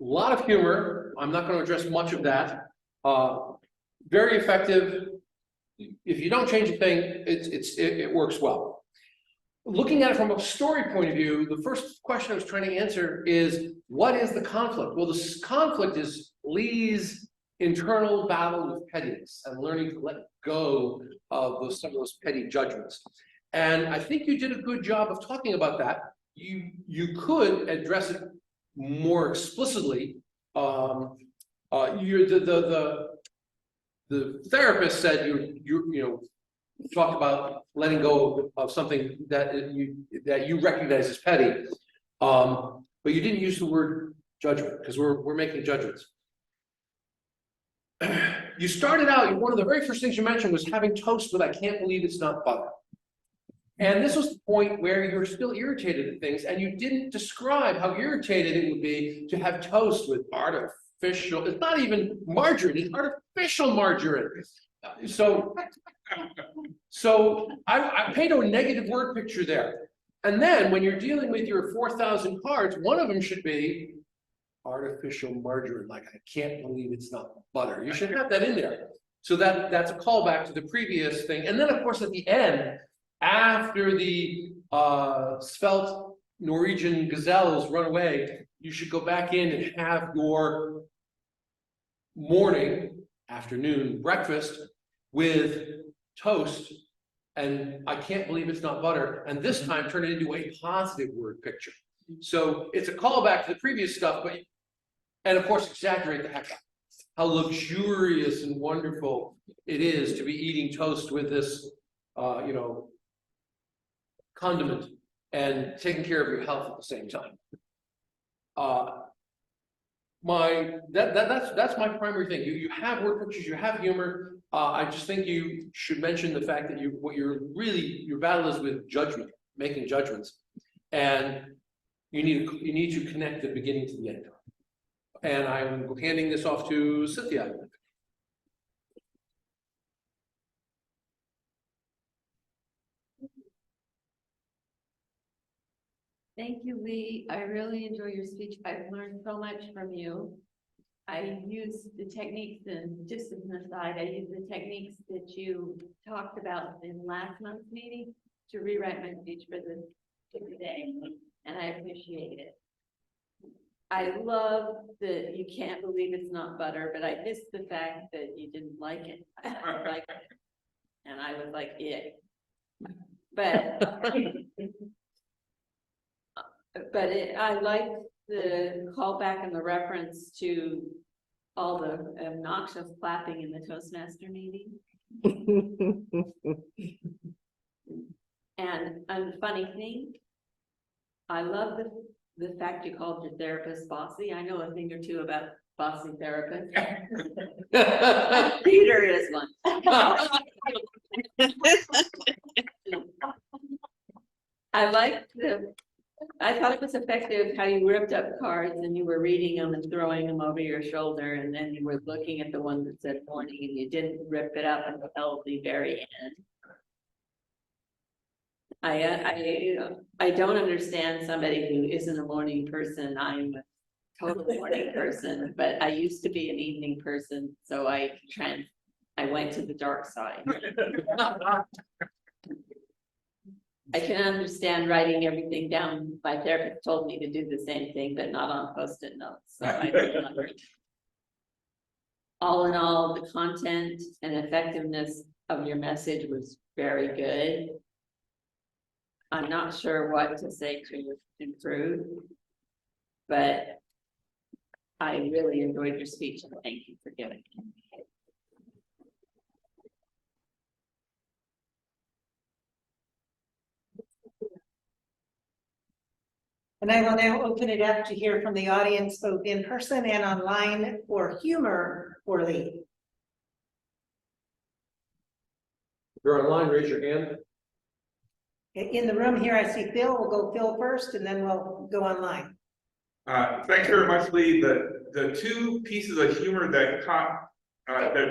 Speaker 3: lot of humor. I'm not going to address much of that. very effective. If you don't change a thing, it works well. Looking at it from a story point of view, the first question I was trying to answer is, what is the conflict? Well, this conflict is Lee's internal battle with pettiness and learning to let go of some of those petty judgments. And I think you did a good job of talking about that. You could address it more explicitly. The therapist said you talked about letting go of something that you recognize as petty, but you didn't use the word judgment, because we're making judgments. You started out, one of the very first things you mentioned was having toast with "I can't believe it's not butter." And this was the point where you're still irritated at things, and you didn't describe how irritated it would be to have toast with artificial, it's not even margarine, it's artificial margarine. So I paint a negative word picture there. And then when you're dealing with your 4,000 cards, one of them should be artificial margarine, like "I can't believe it's not butter." You should have that in there. So that's a callback to the previous thing. And then of course at the end, after the svelte Norwegian gazelles run away, you should go back in and have your morning, afternoon breakfast with toast and "I can't believe it's not butter," and this time turn it into a positive word picture. So it's a callback to the previous stuff, and of course exaggerate the heck out. How luxurious and wonderful it is to be eating toast with this, condiment and taking care of your health at the same time. That's my primary thing. You have word pictures, you have humor. I just think you should mention the fact that your battle is with judgment, making judgments, and you need to connect the beginning to the end. And I'm handing this off to Cynthia.
Speaker 5: Thank you, Lee. I really enjoy your speech. I've learned so much from you. I use the techniques, and just as an aside, I use the techniques that you talked about in last month's meeting to rewrite my speech for today, and I appreciate it. I love that you can't believe it's not butter, but I missed the fact that you didn't like it. I liked it. And I was like, yeah. I like the callback and the reference to all the obnoxious clapping in the Toastmaster meeting. And a funny thing, I love the fact you called your therapist bossy. I know a thing or two about bossy therapists. Peter is one. I thought it was effective how you ripped up cards and you were reading them and throwing them over your shoulder, and then you were looking at the one that said morning and you didn't rip it up until the very end. I don't understand somebody who isn't a morning person. I'm a total morning person, but I used to be an evening person, so I went to the dark side. I can understand writing everything down. My therapist told me to do the same thing, but not on Post-it notes. So I don't know. All in all, the content and effectiveness of your message was very good. I'm not sure what to say to improve, but I really enjoyed your speech, and thank you for giving it.
Speaker 1: And I will now open it up to hear from the audience, both in person and online, for humor for Lee.
Speaker 3: If you're online, raise your hand.
Speaker 1: In the room here, I see Phil. We'll go Phil first, and then we'll go online.
Speaker 4: Thanks very much, Lee. The two pieces of humor that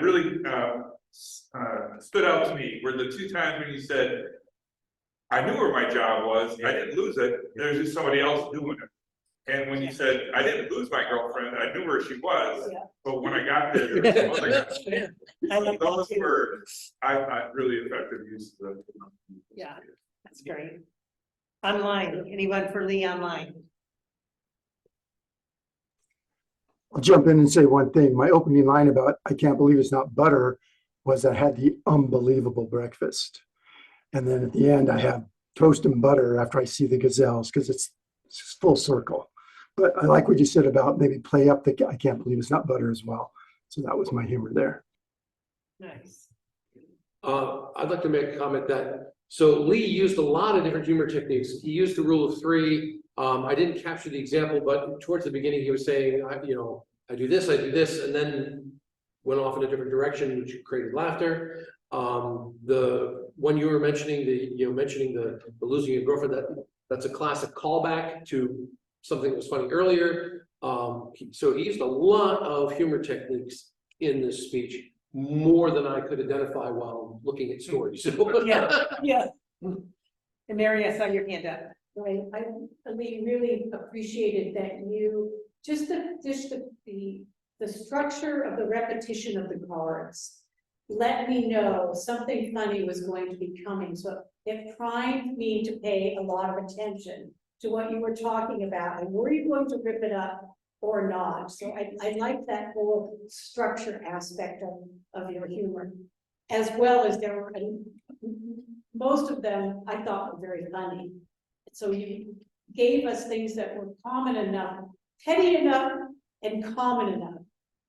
Speaker 4: really stood out to me were the two times when you said, "I knew where my job was. I didn't lose it. There's just somebody else doing it." And when you said, I didn't lose my girlfriend, I knew where she was,
Speaker 1: Yeah.
Speaker 4: but when I got there, there was some other guy.
Speaker 1: I like that
Speaker 4: Those
Speaker 1: too.
Speaker 4: were, I really effective use of the.
Speaker 1: Yeah. That's great. Online, anyone for Lee online?
Speaker 6: I'll jump in and say one thing. My opening line about I can't believe it's not butter was I had the unbelievable breakfast. And then at the end, I have toast and butter after I see the gazelles because it's full circle. But I like what you said about maybe play up the I can't believe it's not butter as well. So that was my humor there.
Speaker 1: Nice.
Speaker 3: I'd like to make a comment that, so Lee used a lot of different humor techniques. He used the rule of three. I didn't capture the example, but towards the beginning, he was saying, I do this, and then went off in a different direction, which created laughter. The one you were mentioning, the losing your girlfriend, that's a classic callback to something that was funny earlier. So he used a lot of humor techniques in this speech, more than I could identify while looking at stories.
Speaker 1: Yeah. And Mary, I saw your hand up.
Speaker 2: Right, I really appreciated that you, just the structure of the repetition of the cards. Let me know something funny was going to be coming, so it primed me to pay a lot of attention to what you were talking about, and were you going to rip it up or not? So I like that whole structure aspect of your humor, as well as there were, most of them I thought were very funny. So you gave us things that were common enough, petty enough, and common enough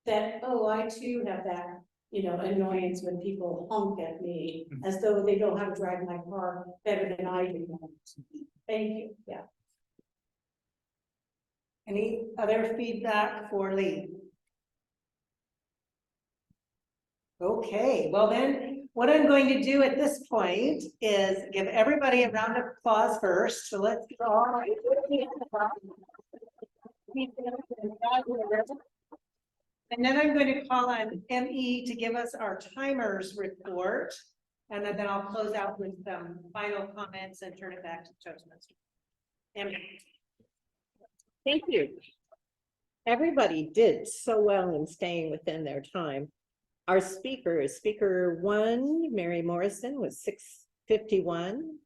Speaker 2: that, oh, I too have that, annoyance when people honk at me as though they know how to drive my car better than I do. Thank you. Yeah.
Speaker 1: Any other feedback for Lee? Okay, well then, what I'm going to do at this point is give everybody a round of applause first. So let's all. And then I'm going to call on ME to give us our timers report. And then I'll close out with some final comments and turn it back to Toastmaster. ME.
Speaker 9: Thank you. Everybody did so well in staying within their time. Our speaker one, Mary Morrison, was 6:51.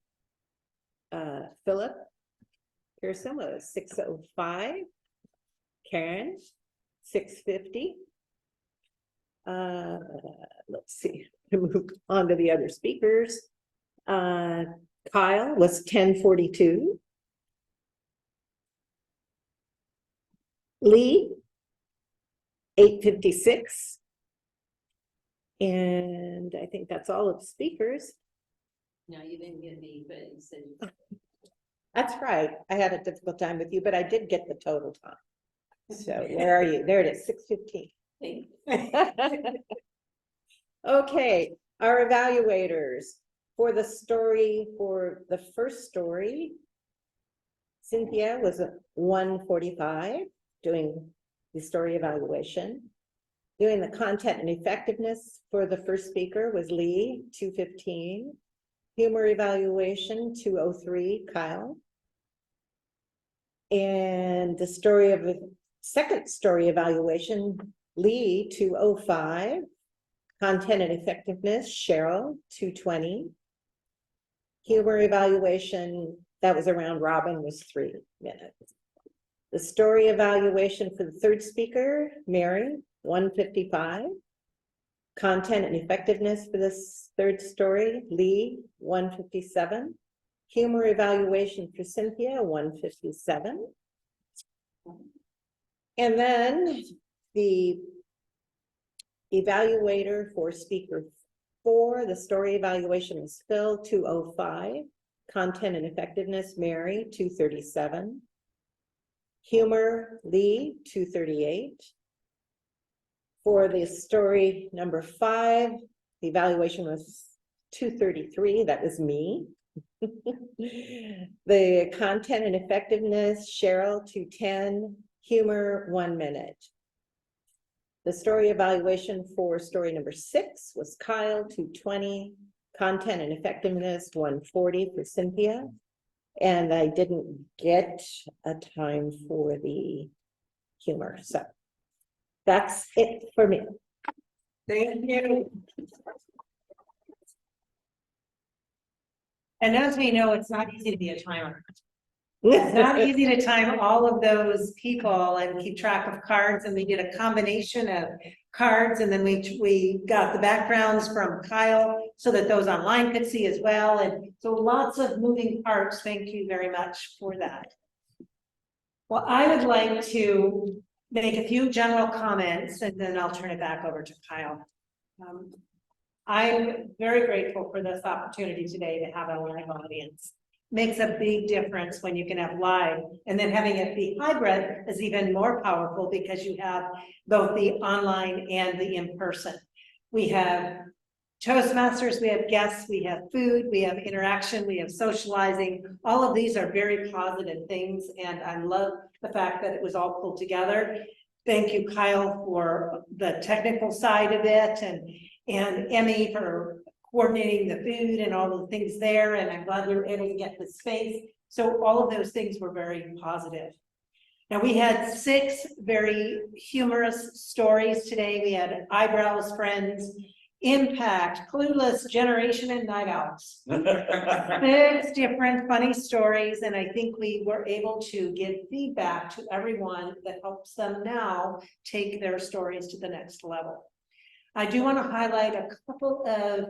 Speaker 9: Philip Pearson was 6:05. Karen, 6:50. Let's see, move on to the other speakers. Kyle was 10:42. Lee, 8:56. And I think that's all of the speakers.
Speaker 5: No, you didn't get me, but you said.
Speaker 9: That's right. I had a difficult time with you, but I did get the total time. So where are you? There it is, 6:15. Okay, our evaluators for the first story, Cynthia was at 1:45 doing the story evaluation. Doing the content and effectiveness for the first speaker was Lee, 2:15. Humor evaluation, 2:03, Kyle. And the second story evaluation, Lee, 2:05. Content and effectiveness, Cheryl, 2:20. Humor evaluation, that was around Robin, was 3 minutes. The story evaluation for the third speaker, Mary, 1:55. Content and effectiveness for this third story, Lee, 1:57. Humor evaluation for Cynthia, 1:57. And then the evaluator for speaker 4, the story evaluation was Phil, 2:05. Content and effectiveness, Mary, 2:37. Humor, Lee, 2:38. For the story number 5, the evaluation was 2:33, that was me. The content and effectiveness, Cheryl, 2:10. Humor, 1 minute. The story evaluation for story number 6 was Kyle, 2:20. Content and effectiveness, 1:40 for Cynthia. And I didn't get a time for the humor, so that's it for me.
Speaker 1: Thank you.
Speaker 2: And as we know, it's not easy to be a timer. It's not easy to time all of those people and keep track of cards, and we did a combination of cards, and then we got the backgrounds from Kyle so that those online could see as well, and so lots of moving parts. Thank you very much for that. Well, I would like to make a few general comments, and then I'll turn it back over to Kyle. I'm very grateful for this opportunity today to have a live audience. Makes a big difference when you can have live, and then having it be hybrid is even more powerful because you have both the online and the in-person. We have Toastmasters, we have guests, we have food, we have interaction, we have socializing. All of these are very positive things, and I love the fact that it was all pulled together. Thank you, Kyle, for the technical side of it, and Emmy for coordinating the food and all the things there, and I'm glad we were able to get the space. So all of those things were very positive. Now, we had 6 very humorous stories today. We had Eyebrows Friends, Impact, Clueless, Generation, and Night Owls. 6 different funny stories, and I think we were able to give feedback to everyone that helps them now take their stories to the next level. I do want to highlight a couple of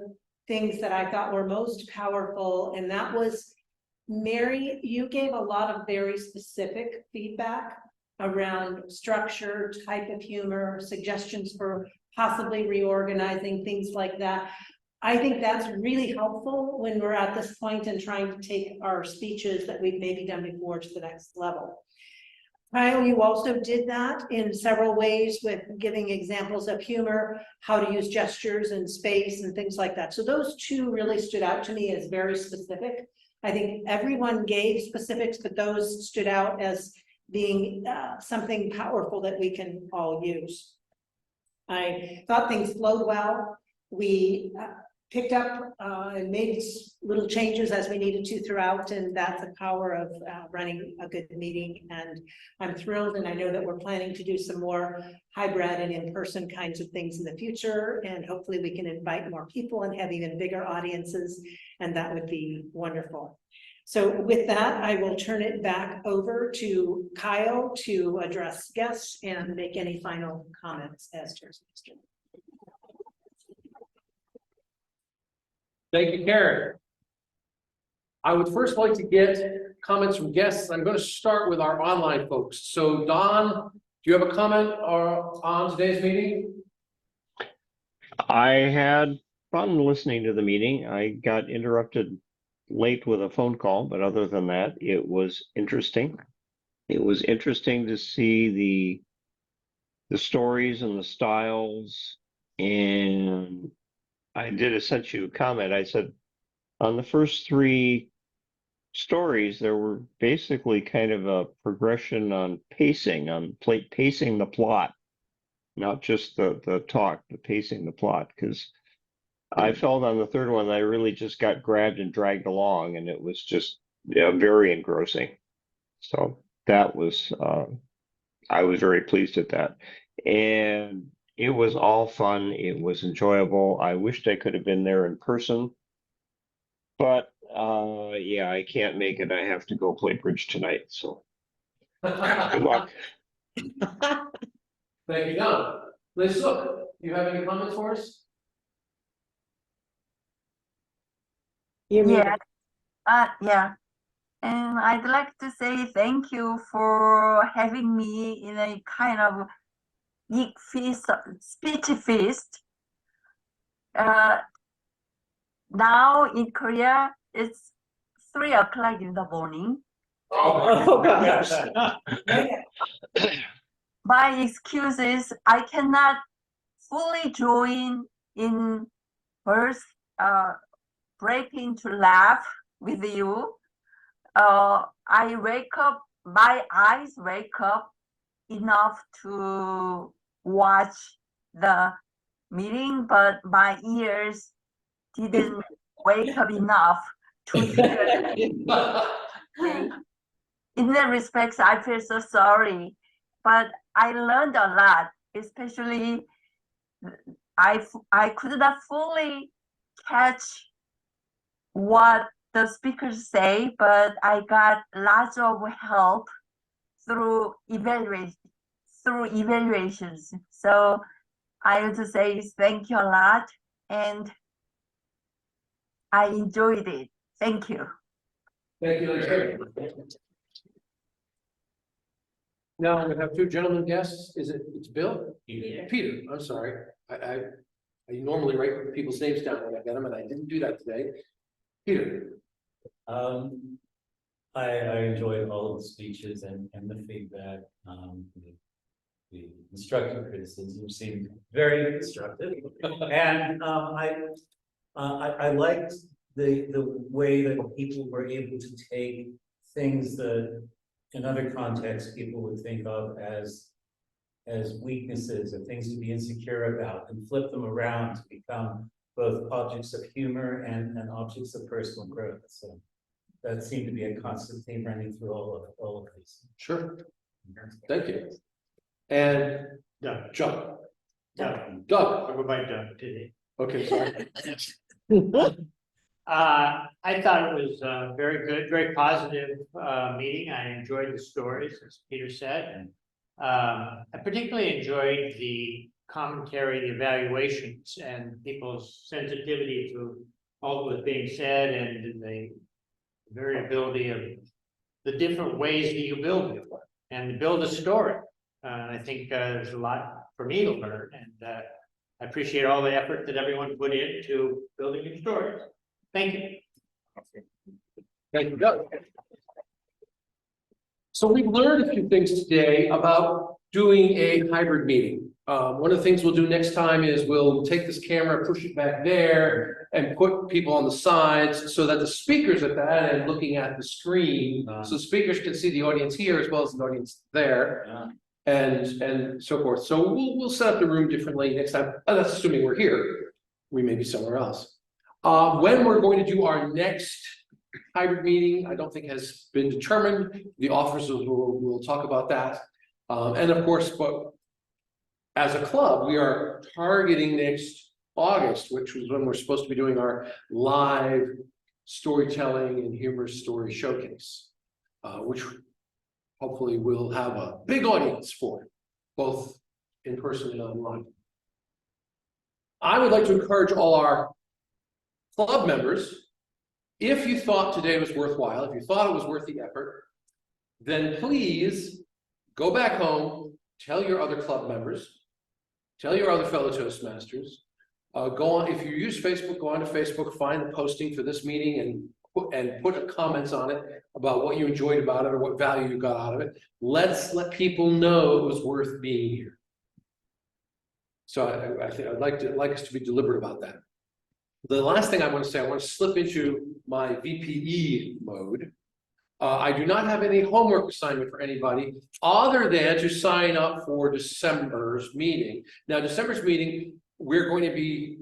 Speaker 2: things that I thought were most powerful, and that was, Mary, you gave a lot of very specific feedback around structure, type of humor, suggestions for possibly reorganizing, things like that. I think that's really helpful when we're at this point and trying to take our speeches that we've maybe done before to the next level. Kyle, you also did that in several ways with giving examples of humor, how to use gestures and space and things like that. So those 2 really stood out to me as very specific. I think everyone gave specifics, but those stood out as being something powerful that we can all use. I thought things flowed well. We picked up and made little changes as we needed to throughout, and that's the power of running a good meeting. And I'm thrilled, and I know that we're planning to do some more hybrid and in-person kinds of things in the future, and hopefully we can invite more people and have even bigger audiences, and that would be wonderful. So with that, I will turn it back over to Kyle to address guests and make any final comments as Toastmaster.
Speaker 3: Thank you, Karen. I would first like to get comments from guests. I'm going to start with our online folks. So Don, do you have a comment on today's meeting?
Speaker 8: I had fun listening to the meeting. I got interrupted late with a phone call, but other than that, it was interesting. It was interesting to see the stories and the styles, and I did send you a comment. I said on the first 3 stories, there were basically kind of a progression on pacing the plot, not just the talk, but pacing the plot. Because I felt on the 3rd one, I really just got grabbed and dragged along, and it was just very engrossing. So that was, I was very pleased at that. And it was all fun. It was enjoyable. I wished I could have been there in person, but yeah, I can't make it. I have to go play bridge tonight. So good luck.
Speaker 3: Thank you, Don. Liz, look, do you have any comments for us?
Speaker 9: Yeah.
Speaker 10: Yeah. And I'd like to say thank you for having me in a kind of geek feast, speech feast. Now in Korea, it's 3 o'clock in the morning.
Speaker 3: Oh,
Speaker 9: gosh.
Speaker 10: My excuse is I cannot fully join in first break into laugh with you. I wake up, my eyes wake up enough to watch the meeting, but my ears didn't wake up enough to hear In that respect, I feel so sorry, but I learned a lot, especially I could not fully catch what the speakers say, but I got lots of help through evaluations. So I want to say thank you a lot, and I enjoyed it. Thank you.
Speaker 3: Thank you. Now we have two gentlemen guests. It's Bill? Peter, I'm sorry. I normally write people's names down when I get them, and I didn't do that today. Peter.
Speaker 11: I enjoyed all of the speeches and the feedback. The constructive criticism seemed very constructive, and I liked the way that people were able to take things that in other contexts people would think of as weaknesses or things to be insecure about, and flip them around to become both objects of humor and objects of personal growth. So that seemed to be a constant theme running through all of these.
Speaker 3: Sure. Thank you. And Doug. Doug.
Speaker 12: I go by Doug today.
Speaker 3: Okay, sorry.
Speaker 12: I thought it was a very good, very positive meeting. I enjoyed the stories, as Peter said, and I particularly enjoyed the commentary, the evaluations, and people's sensitivity to all that was being said, and the variability of the different ways that you build it and build a story. I think there's a lot for me to learn, and I appreciate all the effort that everyone put into building your stories. Thank you.
Speaker 3: Thank you, Doug. So we've learned a few things today about doing a hybrid meeting. One of the things we'll do next time is we'll take this camera, push it back there, and put people on the sides so that the speakers at that end looking at the screen, so speakers can see the audience here as well as the audience there, and so forth. So we'll set up the room differently next time. That's assuming we're here. We may be somewhere else. When we're going to do our next hybrid meeting, I don't think has been determined. The officers will talk about that. And of course, but as a club, we are targeting next August, which was when we're supposed to be doing our live storytelling and humorous story showcase, which hopefully we'll have a big audience for, both in person and online. I would like to encourage all our club members, if you thought today was worthwhile, if you thought it was worth the effort, then please go back home, tell your other club members, tell your other fellow Toastmasters, go on, if you use Facebook, go onto Facebook, find the posting for this meeting and put comments on it about what you enjoyed about it or what value you got out of it. Let's let people know it was worth being here. So I think I'd like us to be deliberate about that. The last thing I want to say, I want to slip into my VPE mode. I do not have any homework assignment for anybody other than to sign up for December's meeting. Now, December's meeting, we're going to be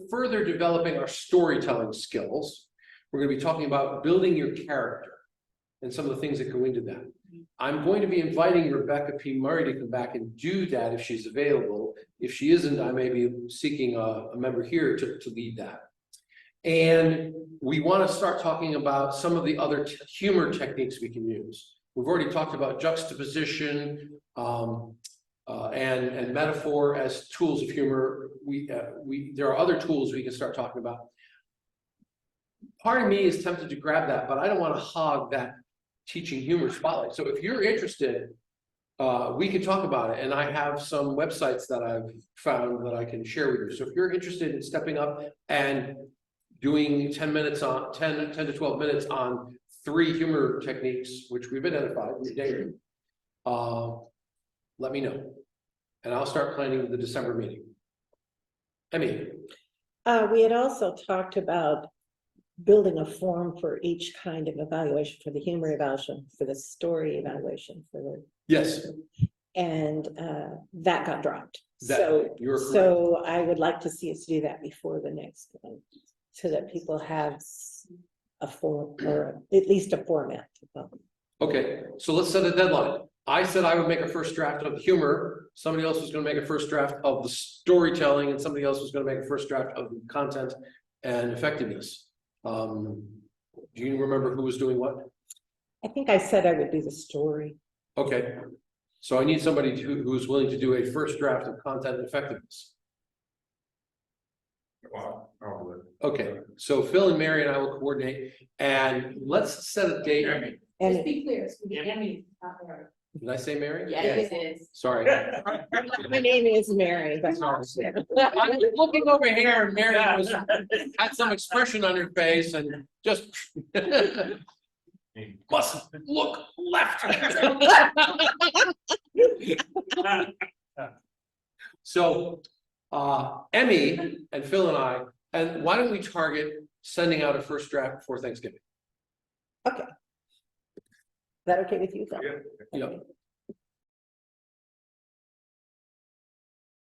Speaker 3: further developing our storytelling skills. We're going to be talking about building your character and some of the things that go into that. I'm going to be inviting Rebecca P. Murray to come back and do that if she's available. If she isn't, I may be seeking a member here to lead that. And we want to start talking about some of the other humor techniques we can use. We've already talked about juxtaposition and metaphor as tools of humor. There are other tools we can start talking about. Part of me is tempted to grab that, but I don't want to hog that teaching humor spotlight. So if you're interested, we can talk about it. And I have some websites that I've found that I can share with you. So if you're interested in stepping up and doing 10 to 12 minutes on 3 humor techniques, which we've identified with David, let me know. And I'll start planning the December meeting. Emmy.
Speaker 9: We had also talked about building a form for each kind of evaluation, for the humor evaluation, for the story evaluation, for the.
Speaker 3: Yes.
Speaker 9: And that got dropped.
Speaker 3: You're correct.
Speaker 9: So I would like to see us do that before the next one, so that people have a form, or at least a format.
Speaker 3: Okay, so let's set a deadline. I said I would make a first draft of the humor. Somebody else was gonna make a first draft of the storytelling, and somebody else was gonna make a first draft of the content and effectiveness. Do you remember who was doing what?
Speaker 9: I think I said I would do the story.
Speaker 3: Okay, so I need somebody who's willing to do a first draft of content and effectiveness.
Speaker 4: Wow, oh,
Speaker 3: Okay, so Phil and Mary and I will coordinate, and let's set a date.
Speaker 9: And
Speaker 2: be clear, it's gonna be Emmy, not Mary.
Speaker 3: Did I say Mary?
Speaker 5: Yes, it is.
Speaker 3: Sorry.
Speaker 9: my name is Mary, but.
Speaker 3: I'm looking over here and Mary had some expression on her face and just must look left. So, Emmy and Phil and why don't we target sending out a first draft before Thanksgiving?
Speaker 9: Okay. Is that okay with you, Phil?
Speaker 4: yeah.
Speaker 3: You know,